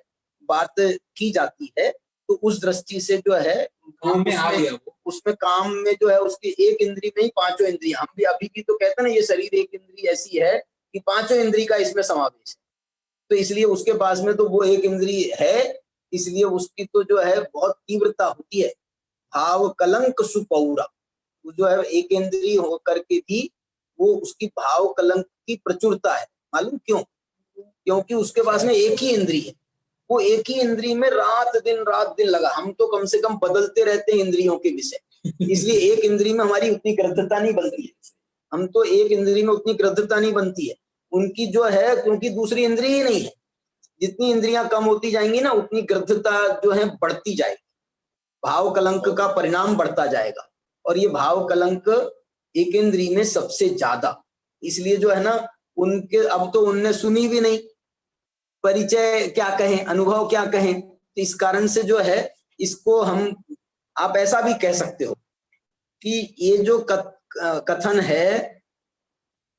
बात की जाती है, तो उस दृष्टि से जो है काम में आ गया उसमें काम में जो है उसकी एक इंद्रिय में ही 5 इंद्रियां। हम भी अभी भी तो कहते हैं ना ये शरीर एक इंद्रिय ऐसी है कि 5 इंद्रिय का इसमें समावेश है, तो इसलिए उसके पास में तो वो एक इंद्रिय है, इसलिए उसकी तो जो है बहुत तीव्रता होती है। भाव कलंक सुपौरा, वो जो है एक इंद्रिय होकर के भी वो उसकी भाव कलंक की प्रचुरता है। मालूम क्यों? क्योंकि उसके पास में एक ही इंद्रिय है, वो एक ही इंद्रिय में रात दिन लगा। हम तो कम से कम बदलते रहते हैं इंद्रियों के विषय, इसलिए एक इंद्रिय में हमारी उतनी गृद्धता नहीं बनती है। हम तो एक इंद्रिय में उतनी गृद्धता नहीं बनती है, उनकी जो है क्योंकि दूसरी इंद्रिय ही नहीं है। जितनी इंद्रियां कम होती जाएंगी ना उतनी गृद्धता जो है बढ़ती जाएगी, भाव कलंक का परिणाम बढ़ता जाएगा, और ये भाव कलंक एक इंद्रिय में सबसे ज्यादा। इसलिए जो है ना उनके अब तो उनने सुनी भी नहीं, परिचय क्या कहें, अनुभव क्या कहें, तो इस कारण से जो है इसको हम आप ऐसा भी कह सकते हो कि ये जो कथन है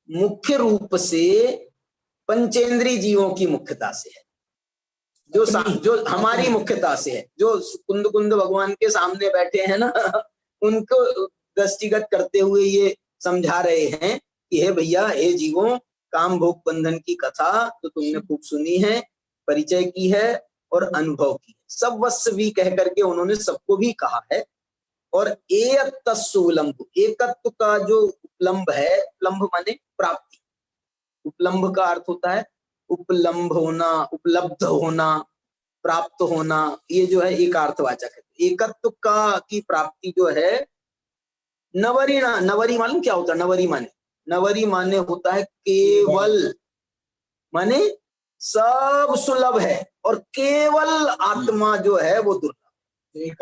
मुख्य रूप से पंचेंद्रीय जीवों की मुख्यता से है, जो हमारी मुख्यता से है, जो कुंद भगवान के सामने बैठे हैं ना उनको दृष्टिगत करते हुए ये समझा रहे हैं कि हे भैया, हे जीवों, काम भोग बंधन की कथा तो तुमने खूब सुनी है, परिचय की है और अनुभव की है, सब वश्य भी कह करके उन्होंने सबको भी कहा है। और एयत्तस्सुलंभ, एकत्व का जो उपलम्भ है, उपलम्भ माने प्राप्ति, उपलम्भ का अर्थ होता है उपलम्भ होना, उपलब्ध होना, प्राप्त होना, ये जो है एक अर्थवाचक है। एकत्व का की प्राप्ति जो है नवरीणा, नवरी मालूम क्या होता है? नवरी माने होता है केवल, माने सब सुलभ है और केवल आत्मा जो है वो दुर्लभ।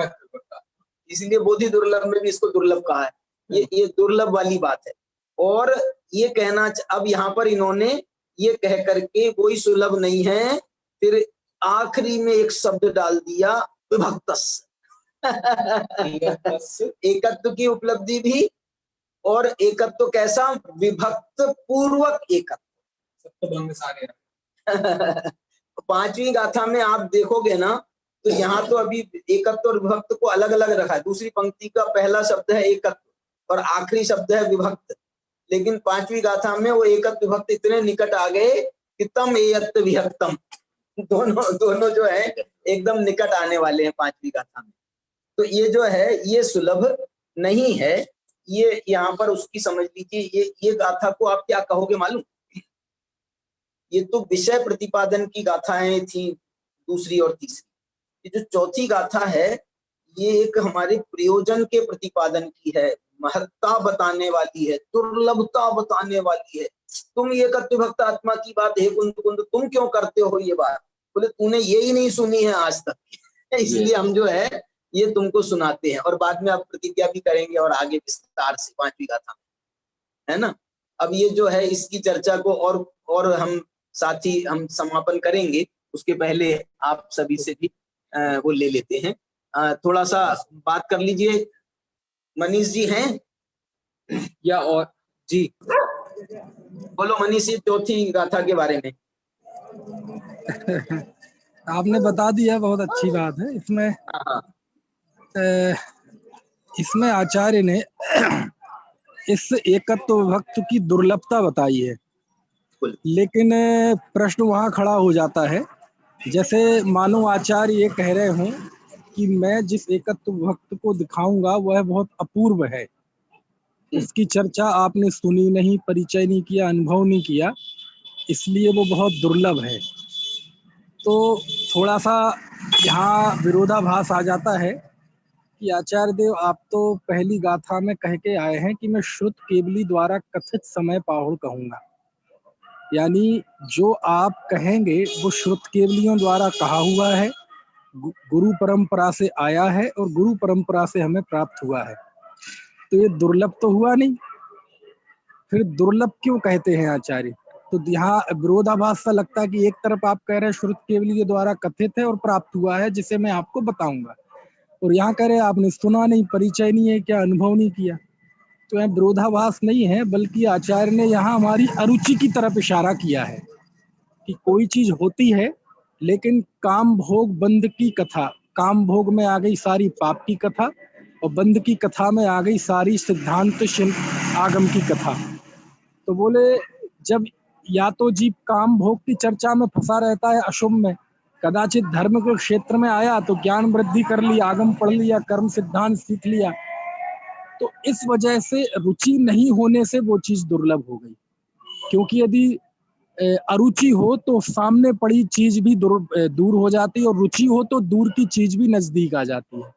इसलिए बोधि दुर्लभ में भी इसको दुर्लभ कहा है। ये दुर्लभ वाली बात है। और ये कहना, अब यहाँ पर इन्होंने ये कह करके कोई सुलभ नहीं है, फिर आखिरी में एक शब्द डाल दिया विभक्तस्। एकत्व की उपलब्धि भी, और एकत्व कैसा, विभक्त पूर्वक एकत्व। पांचवी गाथा में आप देखोगे ना, तो यहाँ तो अभी एकत्व और विभक्त को अलग अलग रखा है। दूसरी पंक्ति का पहला शब्द है एकत्व और आखिरी शब्द है विभक्त, लेकिन पांचवी गाथा में वो एकत्व विभक्त इतने निकट आ गए कि तम एयत्त विभक्तम, दोनों जो है एकदम निकट आने वाले हैं पांचवी गाथा में। तो ये जो है ये सुलभ नहीं है। ये यहाँ पर उसकी समझ लीजिए, ये गाथा को आप क्या कहोगे मालूम? ये तो विषय प्रतिपादन की गाथाएं थी दूसरी और तीसरी। ये जो चौथी गाथा है ये एक हमारे प्रयोजन के प्रतिपादन की है, महत्ता बताने वाली है, दुर्लभता बताने वाली है। तुम एकत्व विभक्त आत्मा की बात हे कुंद कुंद तुम क्यों करते हो ये बात? बोले तूने ये ही नहीं सुनी है आज तक, इसलिए हम जो है ये तुमको सुनाते हैं। और बाद में आप प्रतिज्ञा भी करेंगे और आगे विस्तार से पांचवी गाथा में, है ना। अब ये जो है इसकी चर्चा को और हम साथ ही हम समापन करेंगे, उसके पहले आप सभी से भी वो ले लेते हैं, थोड़ा सा बात कर लीजिए। मनीष जी हैं या और जी बोलो मनीष जी, चौथी गाथा के बारे में। आपने बता दिया, बहुत अच्छी बात है। इसमें आचार्य ने इस एकत्व विभक्त की दुर्लभता बताई है, लेकिन प्रश्न वहाँ खड़ा हो जाता है, जैसे मानो आचार्य ये कह रहे हों कि मैं जिस एकत्व विभक्त को दिखाऊंगा वह बहुत अपूर्व है, उसकी चर्चा आपने सुनी नहीं, परिचय नहीं किया, अनुभव नहीं किया, इसलिए वो बहुत दुर्लभ है। तो थोड़ा सा यहाँ विरोधाभास आ जाता है कि आचार्य देव आप तो पहली गाथा में कह के आए हैं कि मैं श्रुत केवली द्वारा कथित समय पाहुड़ कहूंगा, यानी जो आप कहेंगे वो श्रुत केवलियों द्वारा कहा हुआ है, गुरु परंपरा से आया है और गुरु परंपरा से हमें प्राप्त हुआ है। तो ये दुर्लभ तो हुआ नहीं, फिर दुर्लभ क्यों कहते हैं आचार्य? तो यहाँ विरोधाभास सा लगता है कि एक तरफ आप कह रहे हैं श्रुत केवली के द्वारा कथित है और प्राप्त हुआ है जिसे मैं आपको बताऊंगा, और यहाँ कह रहे आपने सुना नहीं, परिचय नहीं है, क्या अनुभव नहीं किया। तो यहाँ विरोधाभास नहीं है, बल्कि आचार्य ने यहाँ हमारी अरुचि की तरफ इशारा किया है कि कोई चीज होती है लेकिन काम भोग बंध की कथा, काम भोग में आ गई सारी पाप की कथा और बंध की कथा में आ गई सारी सिद्धांत आगम की कथा। तो बोले जब या तो जीव काम भोग की चर्चा में फंसा रहता है अशुभ में, कदाचित धर्म के क्षेत्र में आया तो ज्ञान वृद्धि कर ली, आगम पढ़ लिया, कर्म सिद्धांत सीख लिया, तो इस वजह से रुचि नहीं होने से वो चीज दुर्लभ हो गई। क्योंकि यदि अरुचि हो तो सामने पड़ी चीज भी दूर हो जाती है, और रुचि हो तो दूर की चीज भी नजदीक आ जाती है।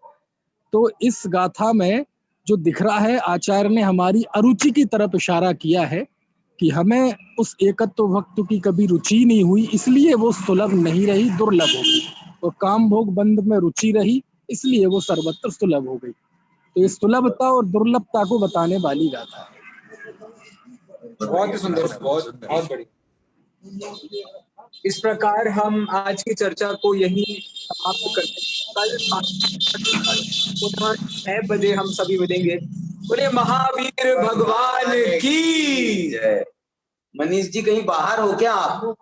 तो इस गाथा में जो दिख रहा है, आचार्य ने हमारी अरुचि की तरफ इशारा किया है कि हमें उस एकत्व भक्त की कभी रुचि नहीं हुई, इसलिए वो सुलभ नहीं रही, दुर्लभ हो गई, और काम भोग बंध में रुचि रही, इसलिए वो सर्वत्र सुलभ हो गई। तो इस सुलभता और दुर्लभता को बताने वाली गाथा है। बहुत ही सुंदर, बहुत बड़ी। इस प्रकार हम आज की चर्चा को यही समाप्त करते हैं। कल 6 बजे हम सभी मिलेंगे। बोले महावीर भगवान की जय। मनीष जी कहीं बाहर हो क्या आप?